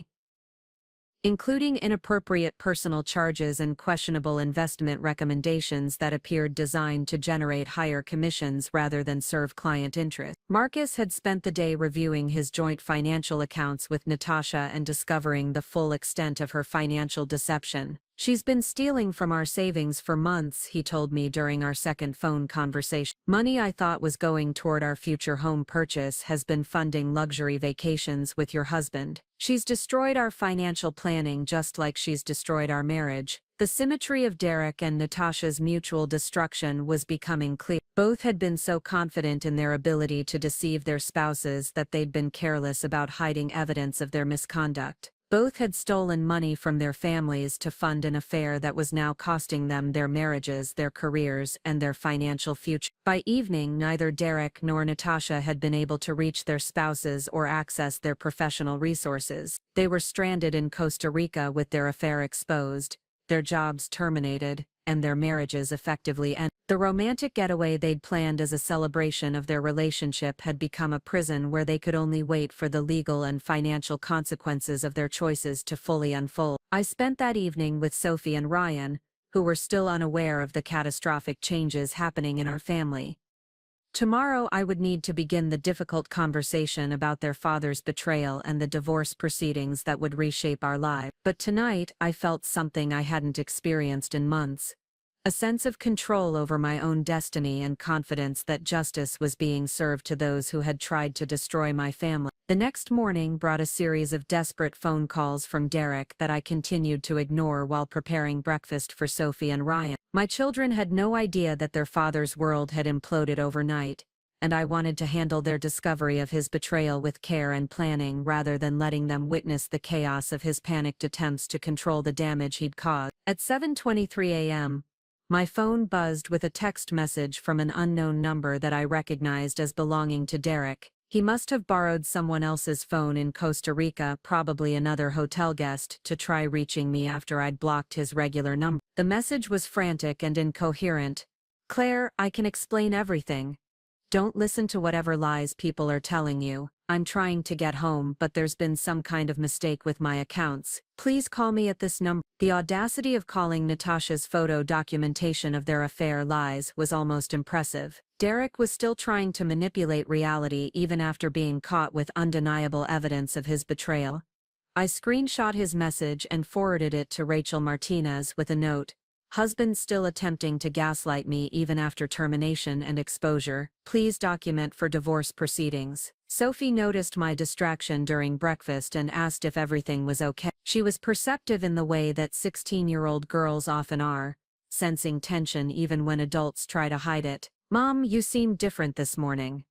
including inappropriate personal charges and questionable investment recommendations that appeared designed to generate higher commissions rather than serve client interest. Marcus had spent the day reviewing his joint financial accounts with Natasha and discovering the full extent of her financial deception. She's been stealing from our savings for months, he told me during our second phone conversation. Money I thought was going toward our future home purchase has been funding luxury vacations with your husband. She's destroyed our financial planning just like she's destroyed our marriage. The symmetry of Derek and Natasha's mutual destruction was becoming clear. Both had been so confident in their ability to deceive their spouses that they'd been careless about hiding evidence of their misconduct. Both had stolen money from their families to fund an affair that was now costing them their marriages, their careers, and their financial future. By evening, neither Derek nor Natasha had been able to reach their spouses or access their professional resources. They were stranded in Costa Rica with their affair exposed, their jobs terminated, and their marriages effectively ended. The romantic getaway they'd planned as a celebration of their relationship had become a prison where they could only wait for the legal and financial consequences of their choices to fully unfold. I spent that evening with Sophie and Ryan, who were still unaware of the catastrophic changes happening in our family. Tomorrow I would need to begin the difficult conversation about their father's betrayal and the divorce proceedings that would reshape our lives. But tonight I felt something I hadn't experienced in months. A sense of control over my own destiny and confidence that justice was being served to those who had tried to destroy my family. The next morning brought a series of desperate phone calls from Derek that I continued to ignore while preparing breakfast for Sophie and Ryan. My children had no idea that their father's world had imploded overnight, and I wanted to handle their discovery of his betrayal with care and planning rather than letting them witness the chaos of his panicked attempts to control the damage he'd caused. At 7:23 a.m., my phone buzzed with a text message from an unknown number that I recognized as belonging to Derek. He must have borrowed someone else's phone in Costa Rica, probably another hotel guest, to try reaching me after I'd blocked his regular number. The message was frantic and incoherent. "Claire, I can explain everything. Don't listen to whatever lies people are telling you. I'm trying to get home, but there's been some kind of mistake with my accounts. Please call me at this number." The audacity of calling Natasha's photo documentation of their affair lies was almost impressive. Derek was still trying to manipulate reality even after being caught with undeniable evidence of his betrayal. I screenshot his message and forwarded it to Rachel Martinez with a note. "Husband still attempting to gaslight me even after termination and exposure. Please document for divorce proceedings." Sophie noticed my distraction during breakfast and asked if everything was okay. She was perceptive in the way that 16-year-old girls often are, sensing tension even when adults try to hide it. "Mom, you seem different this morning."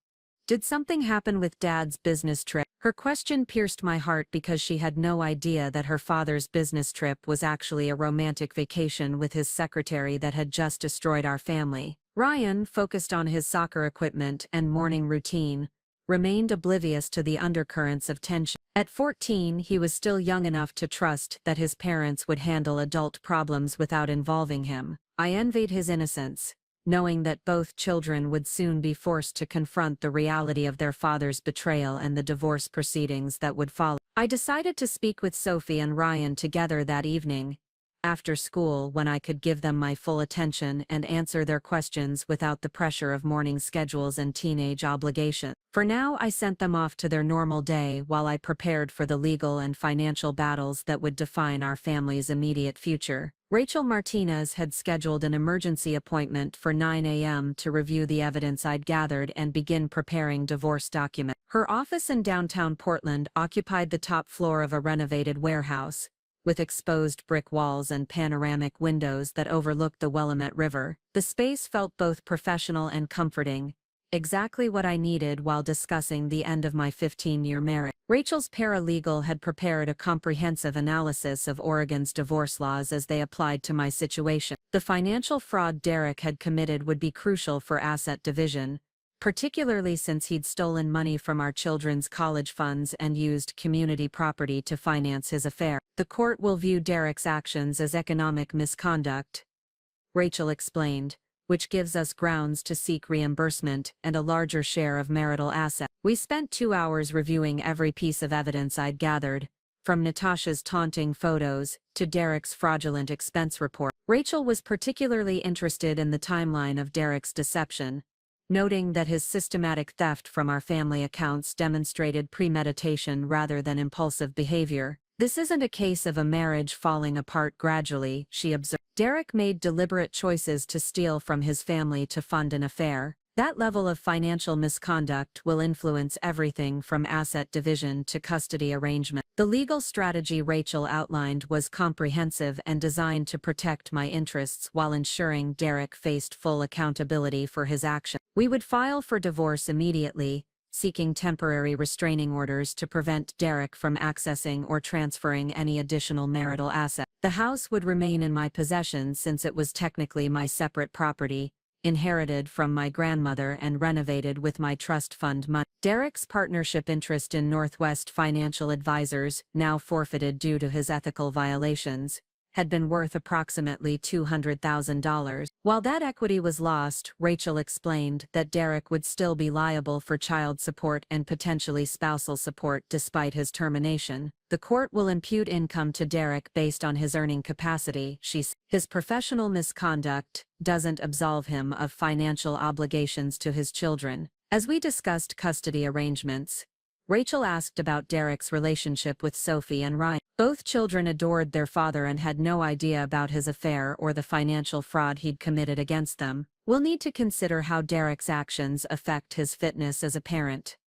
Did something happen with Dad's business trip? Her question pierced my heart because she had no idea that her father's business trip was actually a romantic vacation with his secretary that had just destroyed our family. Ryan, focused on his soccer equipment and morning routine, remained oblivious to the undercurrents of tension. At 14, he was still young enough to trust that his parents would handle adult problems without involving him. I envied his innocence, knowing that both children would soon be forced to confront the reality of their father's betrayal and the divorce proceedings that would follow. I decided to speak with Sophie and Ryan together that evening, after school, when I could give them my full attention and answer their questions without the pressure of morning schedules and teenage obligations. For now, I sent them off to their normal day while I prepared for the legal and financial battles that would define our family's immediate future. Rachel Martinez had scheduled an emergency appointment for 9 a.m. to review the evidence I'd gathered and begin preparing divorce documents. Her office in downtown Portland occupied the top floor of a renovated warehouse, with exposed brick walls and panoramic windows that overlooked the Willamette River. The space felt both professional and comforting, exactly what I needed while discussing the end of my 15-year marriage. Rachel's paralegal had prepared a comprehensive analysis of Oregon's divorce laws as they applied to my situation. The financial fraud Derek had committed would be crucial for asset division, particularly since he'd stolen money from our children's college funds and used community property to finance his affair. The court will view Derek's actions as economic misconduct, Rachel explained, which gives us grounds to seek reimbursement and a larger share of marital assets. We spent 2 hours reviewing every piece of evidence I'd gathered, from Natasha's taunting photos to Derek's fraudulent expense report. Rachel was particularly interested in the timeline of Derek's deception, noting that his systematic theft from our family accounts demonstrated premeditation rather than impulsive behavior. This isn't a case of a marriage falling apart gradually, she observed. Derek made deliberate choices to steal from his family to fund an affair. That level of financial misconduct will influence everything from asset division to custody arrangement. The legal strategy Rachel outlined was comprehensive and designed to protect my interests while ensuring Derek faced full accountability for his actions. We would file for divorce immediately, seeking temporary restraining orders to prevent Derek from accessing or transferring any additional marital assets. The house would remain in my possession since it was technically my separate property, inherited from my grandmother and renovated with my trust fund money. Derek's partnership interest in Northwest Financial Advisors, now forfeited due to his ethical violations, had been worth approximately $200,000. While that equity was lost, Rachel explained that Derek would still be liable for child support and potentially spousal support despite his termination. The court will impute income to Derek based on his earning capacity, she said. His professional misconduct doesn't absolve him of financial obligations to his children. As we discussed custody arrangements, Rachel asked about Derek's relationship with Sophie and Ryan. Both children adored their father and had no idea about his affair or the financial fraud he'd committed against them. We'll need to consider how Derek's actions affect his fitness as a parent,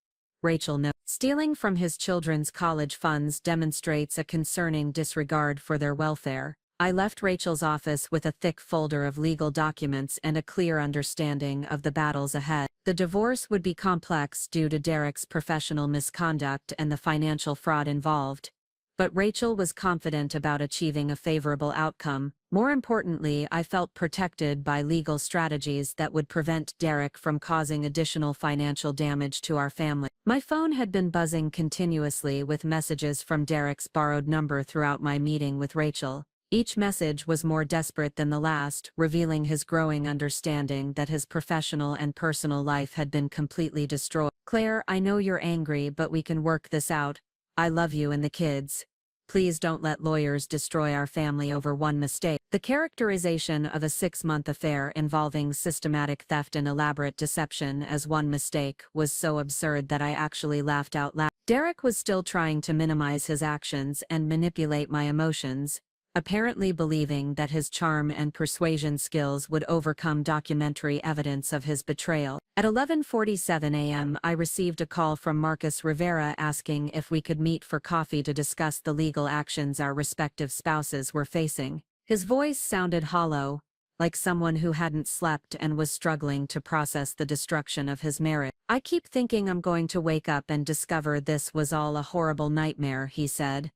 Rachel noted. Stealing from his children's college funds demonstrates a concerning disregard for their welfare. I left Rachel's office with a thick folder of legal documents and a clear understanding of the battles ahead. The divorce would be complex due to Derek's professional misconduct and the financial fraud involved, but Rachel was confident about achieving a favorable outcome. More importantly, I felt protected by legal strategies that would prevent Derek from causing additional financial damage to our family. My phone had been buzzing continuously with messages from Derek's borrowed number throughout my meeting with Rachel. Each message was more desperate than the last, revealing his growing understanding that his professional and personal life had been completely destroyed. Claire, I know you're angry, but we can work this out. I love you and the kids. Please don't let lawyers destroy our family over one mistake. The characterization of a 6-month affair involving systematic theft and elaborate deception as one mistake was so absurd that I actually laughed out loud. Derek was still trying to minimize his actions and manipulate my emotions, apparently believing that his charm and persuasion skills would overcome documentary evidence of his betrayal. At 11:47 a.m., I received a call from Marcus Rivera asking if we could meet for coffee to discuss the legal actions our respective spouses were facing. His voice sounded hollow, like someone who hadn't slept and was struggling to process the destruction of his marriage. I keep thinking I'm going to wake up and discover this was all a horrible nightmare, he said.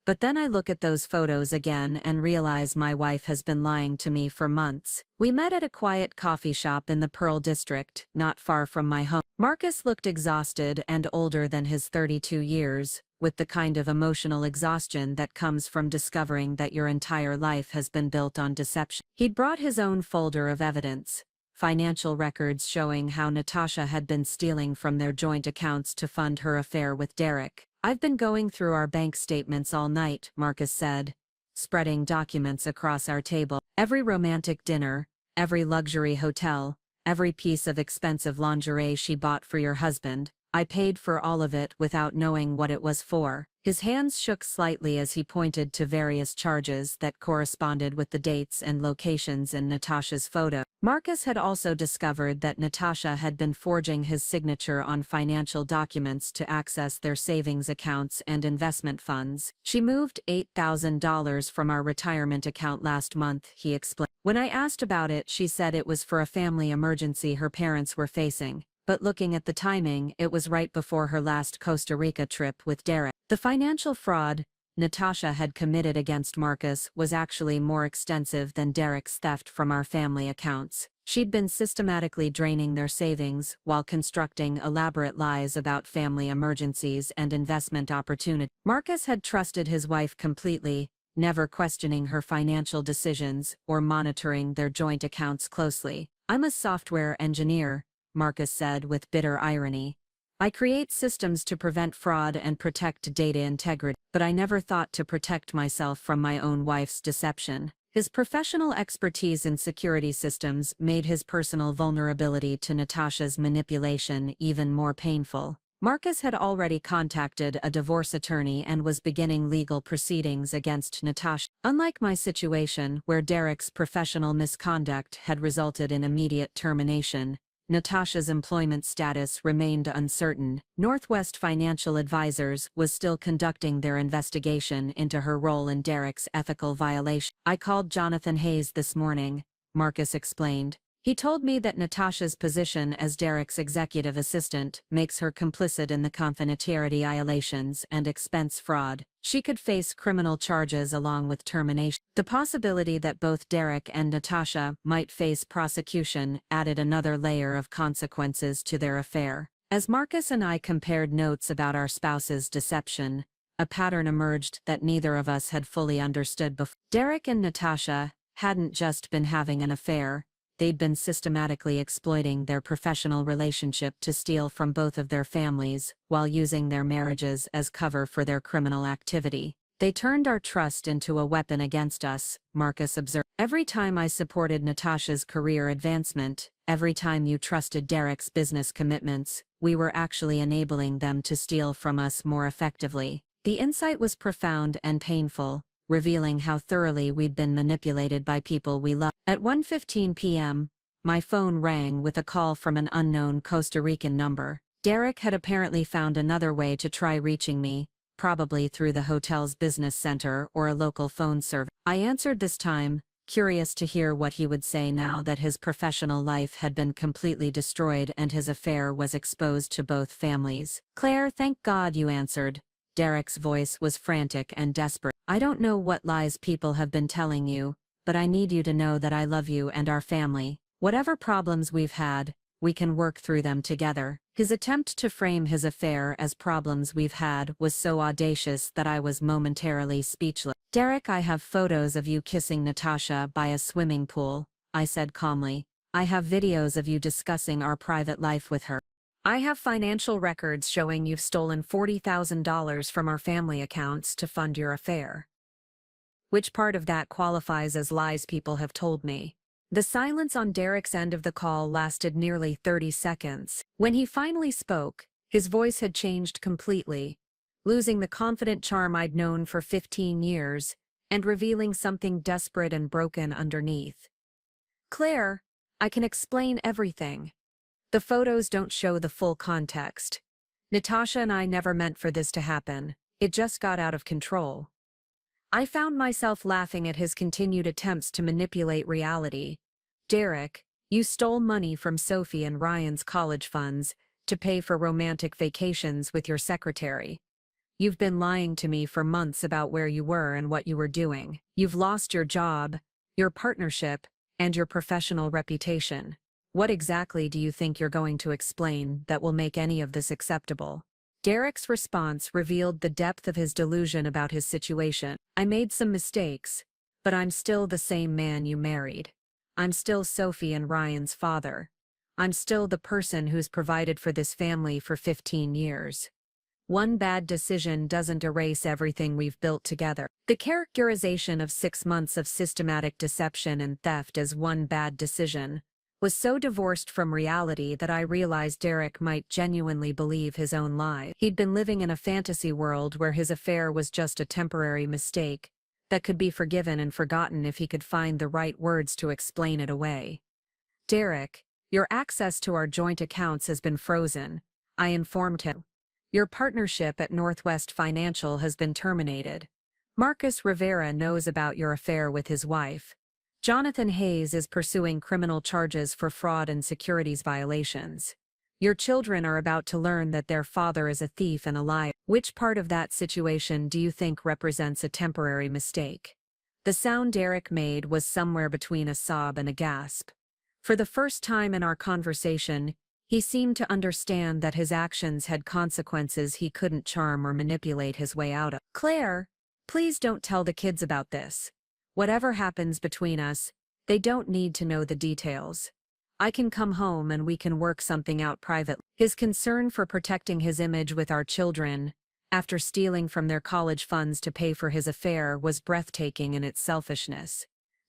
But then I look at those photos again and realize my wife has been lying to me for months. We met at a quiet coffee shop in the Pearl District, not far from my home. Marcus looked exhausted and older than his 32 years, with the kind of emotional exhaustion that comes from discovering that your entire life has been built on deception. He'd brought his own folder of evidence, financial records showing how Natasha had been stealing from their joint accounts to fund her affair with Derek. I've been going through our bank statements all night, Marcus said, spreading documents across our table. Every romantic dinner, every luxury hotel, every piece of expensive lingerie she bought for your husband, I paid for all of it without knowing what it was for. His hands shook slightly as he pointed to various charges that corresponded with the dates and locations in Natasha's photo. Marcus had also discovered that Natasha had been forging his signature on financial documents to access their savings accounts and investment funds. She moved $8,000 from our retirement account last month, he explained. When I asked about it, she said it was for a family emergency her parents were facing. But looking at the timing, it was right before her last Costa Rica trip with Derek. The financial fraud Natasha had committed against Marcus was actually more extensive than Derek's theft from our family accounts. She'd been systematically draining their savings while constructing elaborate lies about family emergencies and investment opportunities. Marcus had trusted his wife completely, never questioning her financial decisions or monitoring their joint accounts closely. I'm a software engineer, Marcus said with bitter irony. I create systems to prevent fraud and protect data integrity, but I never thought to protect myself from my own wife's deception. His professional expertise in security systems made his personal vulnerability to Natasha's manipulation even more painful. Marcus had already contacted a divorce attorney and was beginning legal proceedings against Natasha. Unlike my situation, where Derek's professional misconduct had resulted in immediate termination, Natasha's employment status remained uncertain. Northwest Financial Advisors was still conducting their investigation into her role in Derek's ethical violation. I called Jonathan Hayes this morning, Marcus explained. He told me that Natasha's position as Derek's executive assistant makes her complicit in the confidentiality violations and expense fraud. She could face criminal charges along with termination. The possibility that both Derek and Natasha might face prosecution added another layer of consequences to their affair. As Marcus and I compared notes about our spouse's deception, a pattern emerged that neither of us had fully understood before. Derek and Natasha hadn't just been having an affair. They'd been systematically exploiting their professional relationship to steal from both of their families, while using their marriages as cover for their criminal activity. They turned our trust into a weapon against us, Marcus observed. Every time I supported Natasha's career advancement, every time you trusted Derek's business commitments, we were actually enabling them to steal from us more effectively. The insight was profound and painful, revealing how thoroughly we'd been manipulated by people we loved. At 1:15 p.m., my phone rang with a call from an unknown Costa Rican number. Derek had apparently found another way to try reaching me, probably through the hotel's business center or a local phone service. I answered this time, curious to hear what he would say now that his professional life had been completely destroyed and his affair was exposed to both families. "Claire, thank God you answered." Derek's voice was frantic and desperate. "I don't know what lies people have been telling you, but I need you to know that I love you and our family. Whatever problems we've had, we can work through them together." His attempt to frame his affair as problems we've had was so audacious that I was momentarily speechless. "Derek, I have photos of you kissing Natasha by a swimming pool," I said calmly. "I have videos of you discussing our private life with her. I have financial records showing you've stolen $40,000 from our family accounts to fund your affair. Which part of that qualifies as lies people have told me?" The silence on Derek's end of the call lasted nearly 30 seconds. When he finally spoke, his voice had changed completely, losing the confident charm I'd known for 15 years, and revealing something desperate and broken underneath. "Claire, I can explain everything. The photos don't show the full context. Natasha and I never meant for this to happen. It just got out of control. I found myself laughing at his continued attempts to manipulate reality. Derek, you stole money from Sophie and Ryan's college funds to pay for romantic vacations with your secretary. You've been lying to me for months about where you were and what you were doing. You've lost your job, your partnership, and your professional reputation. What exactly do you think you're going to explain that will make any of this acceptable? Derek's response revealed the depth of his delusion about his situation. I made some mistakes, but I'm still the same man you married. I'm still Sophie and Ryan's father. I'm still the person who's provided for this family for 15 years. One bad decision doesn't erase everything we've built together. The characterization of 6 months of systematic deception and theft as one bad decision was so divorced from reality that I realized Derek might genuinely believe his own lie. He'd been living in a fantasy world where his affair was just a temporary mistake that could be forgiven and forgotten if he could find the right words to explain it away. Derek, your access to our joint accounts has been frozen, I informed him. Your partnership at Northwest Financial has been terminated. Marcus Rivera knows about your affair with his wife. Jonathan Hayes is pursuing criminal charges for fraud and securities violations. Your children are about to learn that their father is a thief and a liar. Which part of that situation do you think represents a temporary mistake? The sound Derek made was somewhere between a sob and a gasp. For the first time in our conversation, he seemed to understand that his actions had consequences he couldn't charm or manipulate his way out of. Claire, please don't tell the kids about this. Whatever happens between us, they don't need to know the details. I can come home and we can work something out privately. His concern for protecting his image with our children, after stealing from their college funds to pay for his affair, was breathtaking in its selfishness.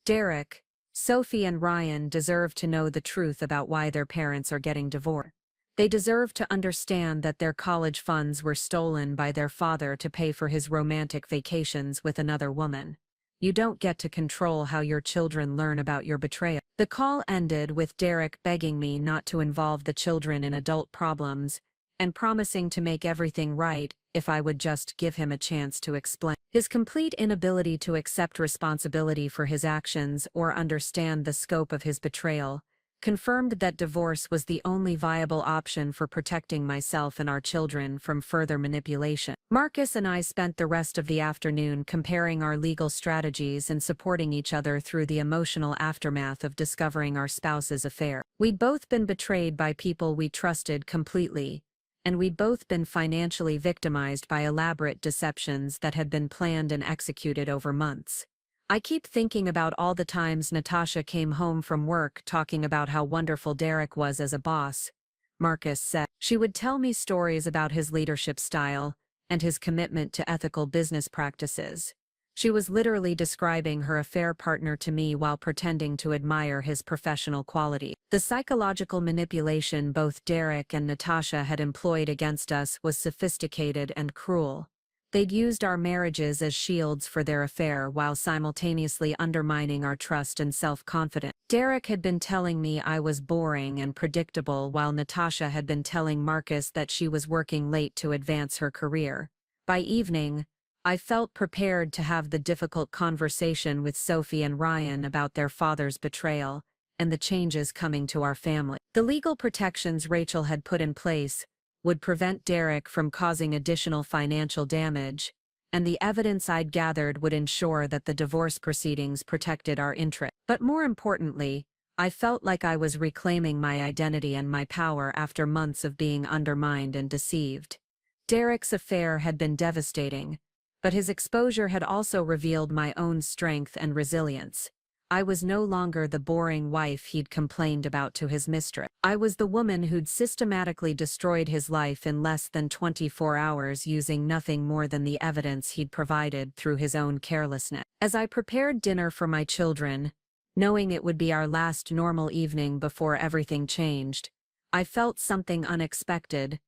Derek, Sophie and Ryan deserve to know the truth about why their parents are getting divorced. They deserve to understand that their college funds were stolen by their father to pay for his romantic vacations with another woman. You don't get to control how your children learn about your betrayal. The call ended with Derek begging me not to involve the children in adult problems and promising to make everything right if I would just give him a chance to explain. His complete inability to accept responsibility for his actions or understand the scope of his betrayal confirmed that divorce was the only viable option for protecting myself and our children from further manipulation. Marcus and I spent the rest of the afternoon comparing our legal strategies and supporting each other through the emotional aftermath of discovering our spouse's affair. We'd both been betrayed by people we trusted completely, and we'd both been financially victimized by elaborate deceptions that had been planned and executed over months. I keep thinking about all the times Natasha came home from work talking about how wonderful Derek was as a boss, Marcus said. She would tell me stories about his leadership style and his commitment to ethical business practices. She was literally describing her affair partner to me while pretending to admire his professional quality. The psychological manipulation both Derek and Natasha had employed against us was sophisticated and cruel. They'd used our marriages as shields for their affair while simultaneously undermining our trust and self-confidence. Derek had been telling me I was boring and predictable, while Natasha had been telling Marcus that she was working late to advance her career. By evening, I felt prepared to have the difficult conversation with Sophie and Ryan about their father's betrayal and the changes coming to our family. The legal protections Rachel had put in place would prevent Derek from causing additional financial damage, and the evidence I'd gathered would ensure that the divorce proceedings protected our interests. But more importantly, I felt like I was reclaiming my identity and my power after months of being undermined and deceived. Derek's affair had been devastating, but his exposure had also revealed my own strength and resilience. I was no longer the boring wife he'd complained about to his mistress. I was the woman who'd systematically destroyed his life in less than 24 hours using nothing more than the evidence he'd provided through his own carelessness. As I prepared dinner for my children, knowing it would be our last normal evening before everything changed, I felt something unexpected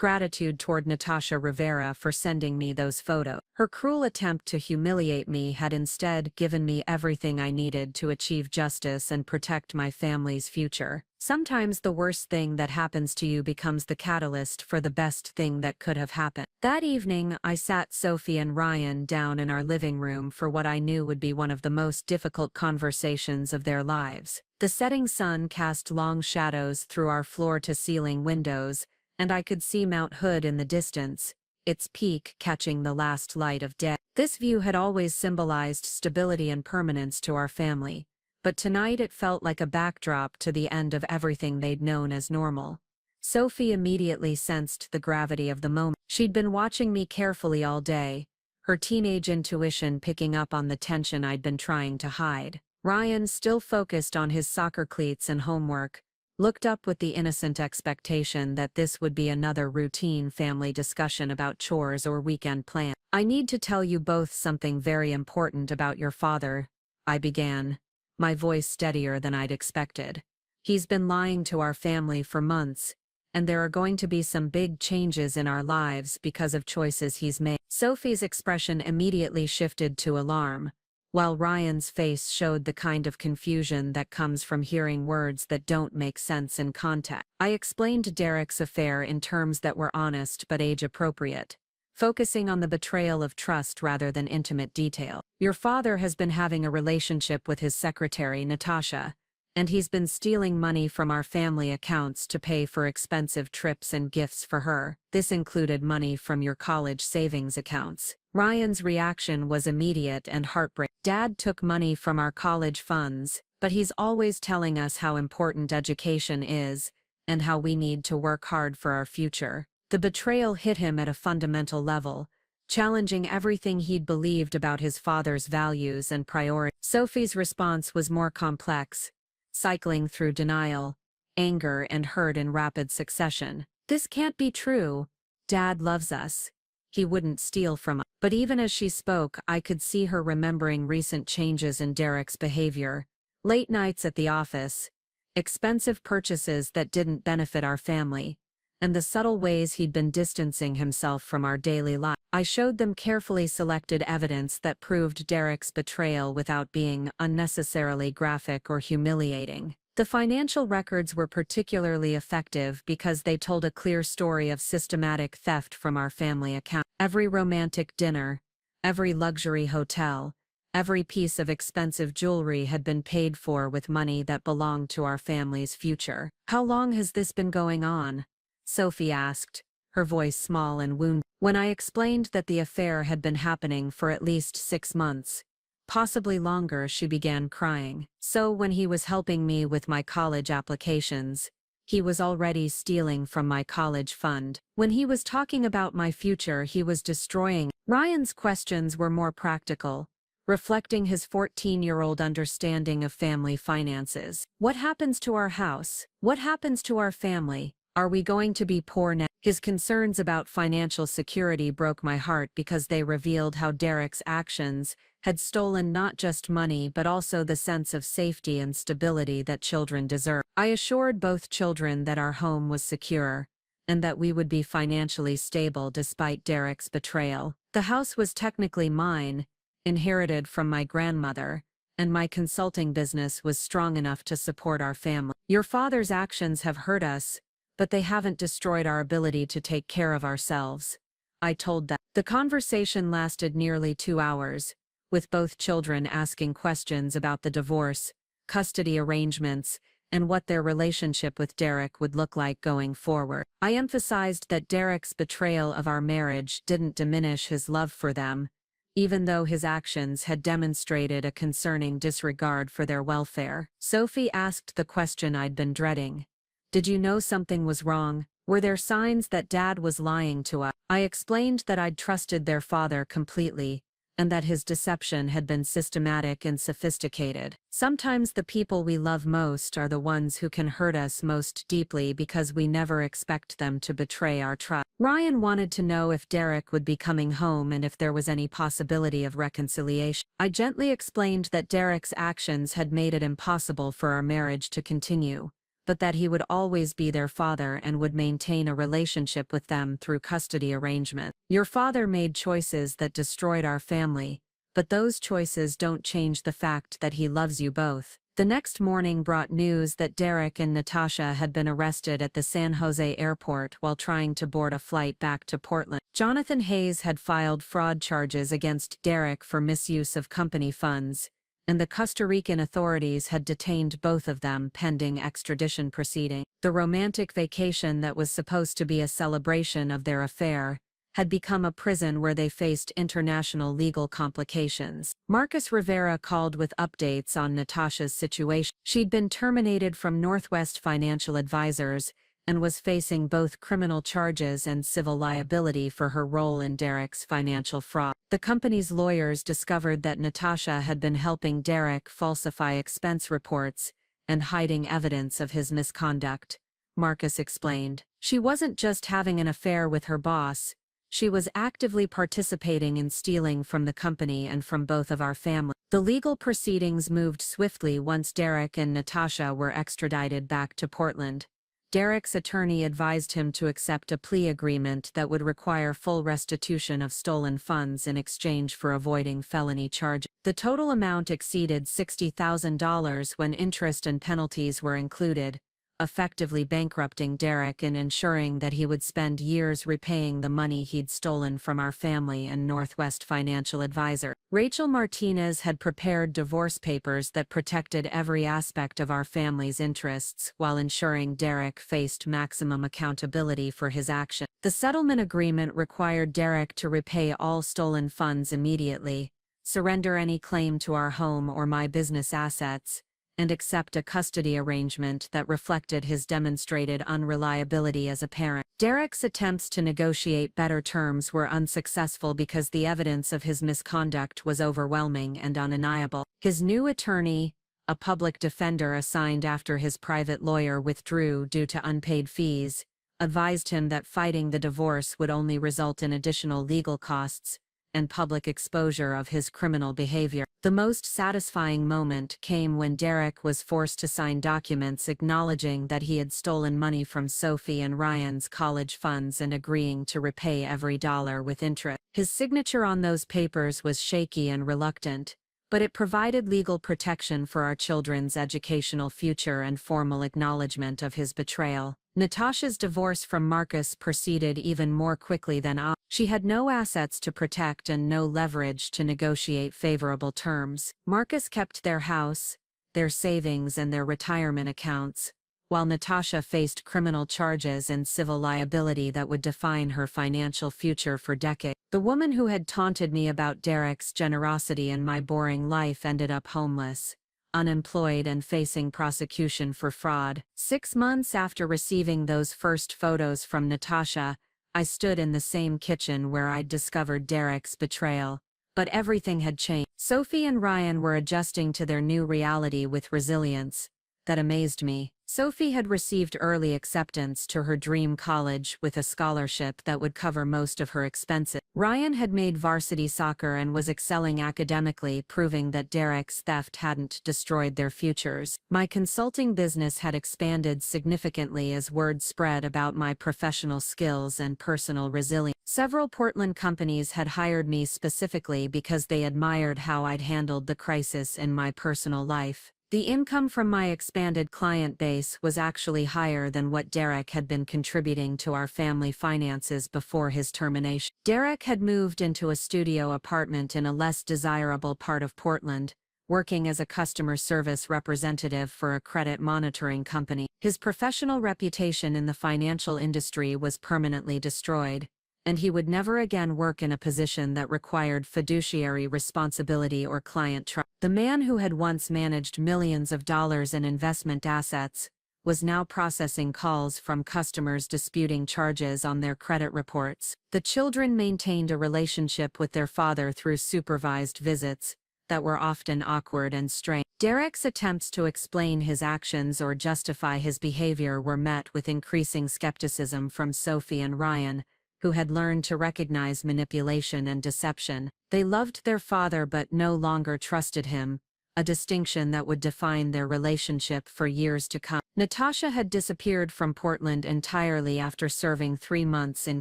gratitude toward Natasha Rivera for sending me those photos. Her cruel attempt to humiliate me had instead given me everything I needed to achieve justice and protect my family's future. Sometimes the worst thing that happens to you becomes the catalyst for the best thing that could have happened. That evening, I sat Sophie and Ryan down in our living room for what I knew would be one of the most difficult conversations of their lives. The setting sun cast long shadows through our floor-to-ceiling windows, and I could see Mount Hood in the distance, its peak catching the last light of day. This view had always symbolized stability and permanence to our family, but tonight it felt like a backdrop to the end of everything they'd known as normal. Sophie immediately sensed the gravity of the moment. She'd been watching me carefully all day, her teenage intuition picking up on the tension I'd been trying to hide. Ryan, still focused on his soccer cleats and homework, looked up with the innocent expectation that this would be another routine family discussion about chores or weekend plans. "I need to tell you both something very important about your father," I began, my voice steadier than I'd expected. "He's been lying to our family for months, and there are going to be some big changes in our lives because of choices he's made." Sophie's expression immediately shifted to alarm, while Ryan's face showed the kind of confusion that comes from hearing words that don't make sense in context. I explained Derek's affair in terms that were honest but age-appropriate, focusing on the betrayal of trust rather than intimate detail. "Your father has been having a relationship with his secretary, Natasha, and he's been stealing money from our family accounts to pay for expensive trips and gifts for her. This included money from your college savings accounts." Ryan's reaction was immediate and heartbreaking. "Dad took money from our college funds, but he's always telling us how important education is and how we need to work hard for our future." The betrayal hit him at a fundamental level, challenging everything he'd believed about his father's values and priorities. Sophie's response was more complex, cycling through denial, anger, and hurt in rapid succession. "This can't be true. Dad loves us. He wouldn't steal from us." But even as she spoke, I could see her remembering recent changes in Derek's behavior. Late nights at the office, expensive purchases that didn't benefit our family, and the subtle ways he'd been distancing himself from our daily life. I showed them carefully selected evidence that proved Derek's betrayal without being unnecessarily graphic or humiliating. The financial records were particularly effective because they told a clear story of systematic theft from our family account. Every romantic dinner, every luxury hotel, every piece of expensive jewelry had been paid for with money that belonged to our family's future. "How long has this been going on?" Sophie asked, her voice small and wounded. When I explained that the affair had been happening for at least 6 months, possibly longer, she began crying. "So when he was helping me with my college applications, he was already stealing from my college fund. When he was talking about my future, he was destroying." Ryan's questions were more practical, reflecting his 14-year-old understanding of family finances. "What happens to our house? What happens to our family? Are we going to be poor now?" His concerns about financial security broke my heart because they revealed how Derek's actions had stolen not just money but also the sense of safety and stability that children deserve. I assured both children that our home was secure, and that we would be financially stable despite Derek's betrayal. The house was technically mine, inherited from my grandmother, and my consulting business was strong enough to support our family. "Your father's actions have hurt us, but they haven't destroyed our ability to take care of ourselves," I told them. The conversation lasted nearly 2 hours, with both children asking questions about the divorce, custody arrangements, and what their relationship with Derek would look like going forward. I emphasized that Derek's betrayal of our marriage didn't diminish his love for them, even though his actions had demonstrated a concerning disregard for their welfare. Sophie asked the question I'd been dreading. "Did you know something was wrong? Were there signs that Dad was lying to us?" I explained that I'd trusted their father completely, and that his deception had been systematic and sophisticated. "Sometimes the people we love most are the ones who can hurt us most deeply because we never expect them to betray our trust." Ryan wanted to know if Derek would be coming home and if there was any possibility of reconciliation. I gently explained that Derek's actions had made it impossible for our marriage to continue, but that he would always be their father and would maintain a relationship with them through custody arrangement. Your father made choices that destroyed our family, but those choices don't change the fact that he loves you both. The next morning brought news that Derek and Natasha had been arrested at the San Jose airport while trying to board a flight back to Portland. Jonathan Hayes had filed fraud charges against Derek for misuse of company funds, and the Costa Rican authorities had detained both of them pending extradition proceedings. The romantic vacation that was supposed to be a celebration of their affair had become a prison where they faced international legal complications. Marcus Rivera called with updates on Natasha's situation. She'd been terminated from Northwest Financial Advisors and was facing both criminal charges and civil liability for her role in Derek's financial fraud. The company's lawyers discovered that Natasha had been helping Derek falsify expense reports and hiding evidence of his misconduct. Marcus explained. She wasn't just having an affair with her boss. She was actively participating in stealing from the company and from both of our families. The legal proceedings moved swiftly once Derek and Natasha were extradited back to Portland. Derek's attorney advised him to accept a plea agreement that would require full restitution of stolen funds in exchange for avoiding felony charges. The total amount exceeded $60,000 when interest and penalties were included, effectively bankrupting Derek and ensuring that he would spend years repaying the money he'd stolen from our family and Northwest Financial Advisor. Rachel Martinez had prepared divorce papers that protected every aspect of our family's interests while ensuring Derek faced maximum accountability for his actions. The settlement agreement required Derek to repay all stolen funds immediately, surrender any claim to our home or my business assets, and accept a custody arrangement that reflected his demonstrated unreliability as a parent. Derek's attempts to negotiate better terms were unsuccessful because the evidence of his misconduct was overwhelming and undeniable. His new attorney, a public defender assigned after his private lawyer withdrew due to unpaid fees, advised him that fighting the divorce would only result in additional legal costs and public exposure of his criminal behavior. The most satisfying moment came when Derek was forced to sign documents acknowledging that he had stolen money from Sophie and Ryan's college funds and agreeing to repay every dollar with interest. His signature on those papers was shaky and reluctant, but it provided legal protection for our children's educational future and formal acknowledgement of his betrayal. Natasha's divorce from Marcus proceeded even more quickly than ours. She had no assets to protect and no leverage to negotiate favorable terms. Marcus kept their house, their savings and their retirement accounts, while Natasha faced criminal charges and civil liability that would define her financial future for decades. The woman who had taunted me about Derek's generosity and my boring life ended up homeless, unemployed and facing prosecution for fraud. 6 months after receiving those first photos from Natasha, I stood in the same kitchen where I'd discovered Derek's betrayal. But everything had changed. Sophie and Ryan were adjusting to their new reality with resilience that amazed me. Sophie had received early acceptance to her dream college with a scholarship that would cover most of her expenses. Ryan had made varsity soccer and was excelling academically, proving that Derek's theft hadn't destroyed their futures. My consulting business had expanded significantly as word spread about my professional skills and personal resilience. Several Portland companies had hired me specifically because they admired how I'd handled the crisis in my personal life. The income from my expanded client base was actually higher than what Derek had been contributing to our family finances before his termination. Derek had moved into a studio apartment in a less desirable part of Portland, working as a customer service representative for a credit monitoring company. His professional reputation in the financial industry was permanently destroyed, and he would never again work in a position that required fiduciary responsibility or client trust. The man who had once managed millions of dollars in investment assets was now processing calls from customers disputing charges on their credit reports. The children maintained a relationship with their father through supervised visits that were often awkward and strained. Derek's attempts to explain his actions or justify his behavior were met with increasing skepticism from Sophie and Ryan, who had learned to recognize manipulation and deception. They loved their father but no longer trusted him, a distinction that would define their relationship for years to come. Natasha had disappeared from Portland entirely after serving 3 months in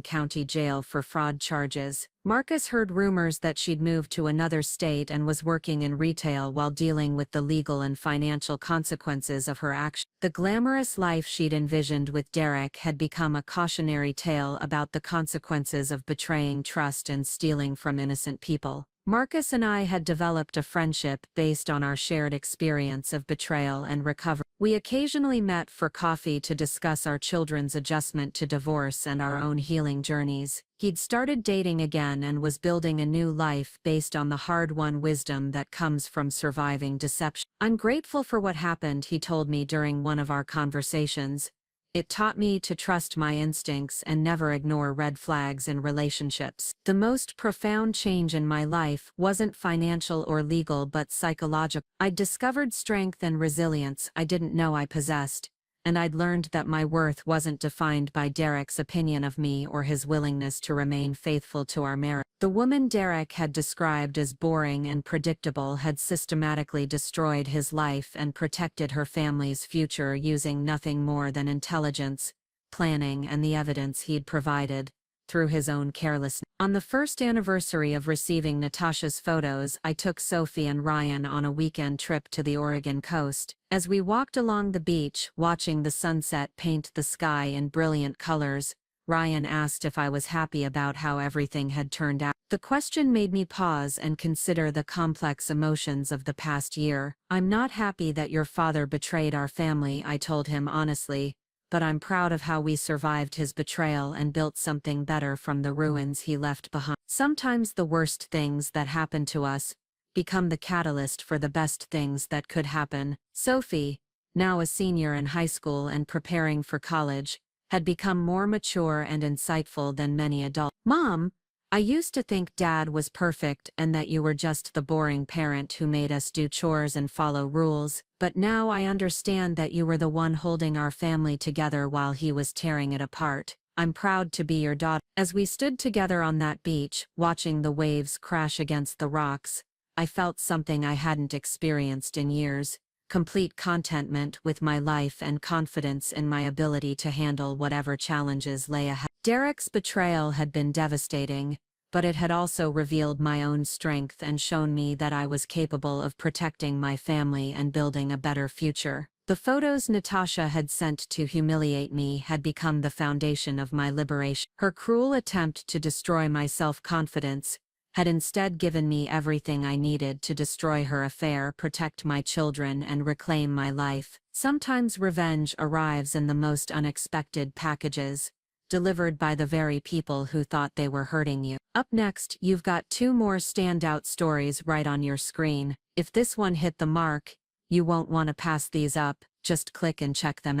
county jail for fraud charges. Marcus heard rumors that she'd moved to another state and was working in retail while dealing with the legal and financial consequences of her actions. The glamorous life she'd envisioned with Derek had become a cautionary tale about the consequences of betraying trust and stealing from innocent people. Marcus and I had developed a friendship based on our shared experience of betrayal and recovery. We occasionally met for coffee to discuss our children's adjustment to divorce and our own healing journeys. He'd started dating again and was building a new life based on the hard-won wisdom that comes from surviving deception. "I'm grateful for what happened," he told me during one of our conversations. "It taught me to trust my instincts and never ignore red flags in relationships." The most profound change in my life wasn't financial or legal but psychological. I'd discovered strength and resilience I didn't know I possessed, and I'd learned that my worth wasn't defined by Derek's opinion of me or his willingness to remain faithful to our marriage. The woman Derek had described as boring and predictable had systematically destroyed his life and protected her family's future using nothing more than intelligence, planning, and the evidence he'd provided through his own carelessness. On the first anniversary of receiving Natasha's photos, I took Sophie and Ryan on a weekend trip to the Oregon coast. As we walked along the beach, watching the sunset paint the sky in brilliant colors, Ryan asked if I was happy about how everything had turned out. The question made me pause and consider the complex emotions of the past year. "I'm not happy that your father betrayed our family," I told him honestly, "but I'm proud of how we survived his betrayal and built something better from the ruins he left behind." Sometimes the worst things that happen to us become the catalyst for the best things that could happen. Sophie, now a senior in high school and preparing for college, had become more mature and insightful than many adults. "Mom, I used to think Dad was perfect and that you were just the boring parent who made us do chores and follow rules, but now I understand that you were the one holding our family together while he was tearing it apart. I'm proud to be your daughter." As we stood together on that beach, watching the waves crash against the rocks, I felt something I hadn't experienced in years: complete contentment with my life and confidence in my ability to handle whatever challenges lay ahead. Derek's betrayal had been devastating, but it had also revealed my own strength and shown me that I was capable of protecting my family and building a better future. The photos Natasha had sent to humiliate me had become the foundation of my liberation. Her cruel attempt to destroy my self-confidence had instead given me everything I needed to destroy her affair, protect my children, and reclaim my life. Sometimes revenge arrives in the most unexpected packages, delivered by the very people who thought they were hurting you. Up next, you've got 2 more standout stories right on your screen. If this one hit the mark, you won't want to pass these up. Just click and check them out.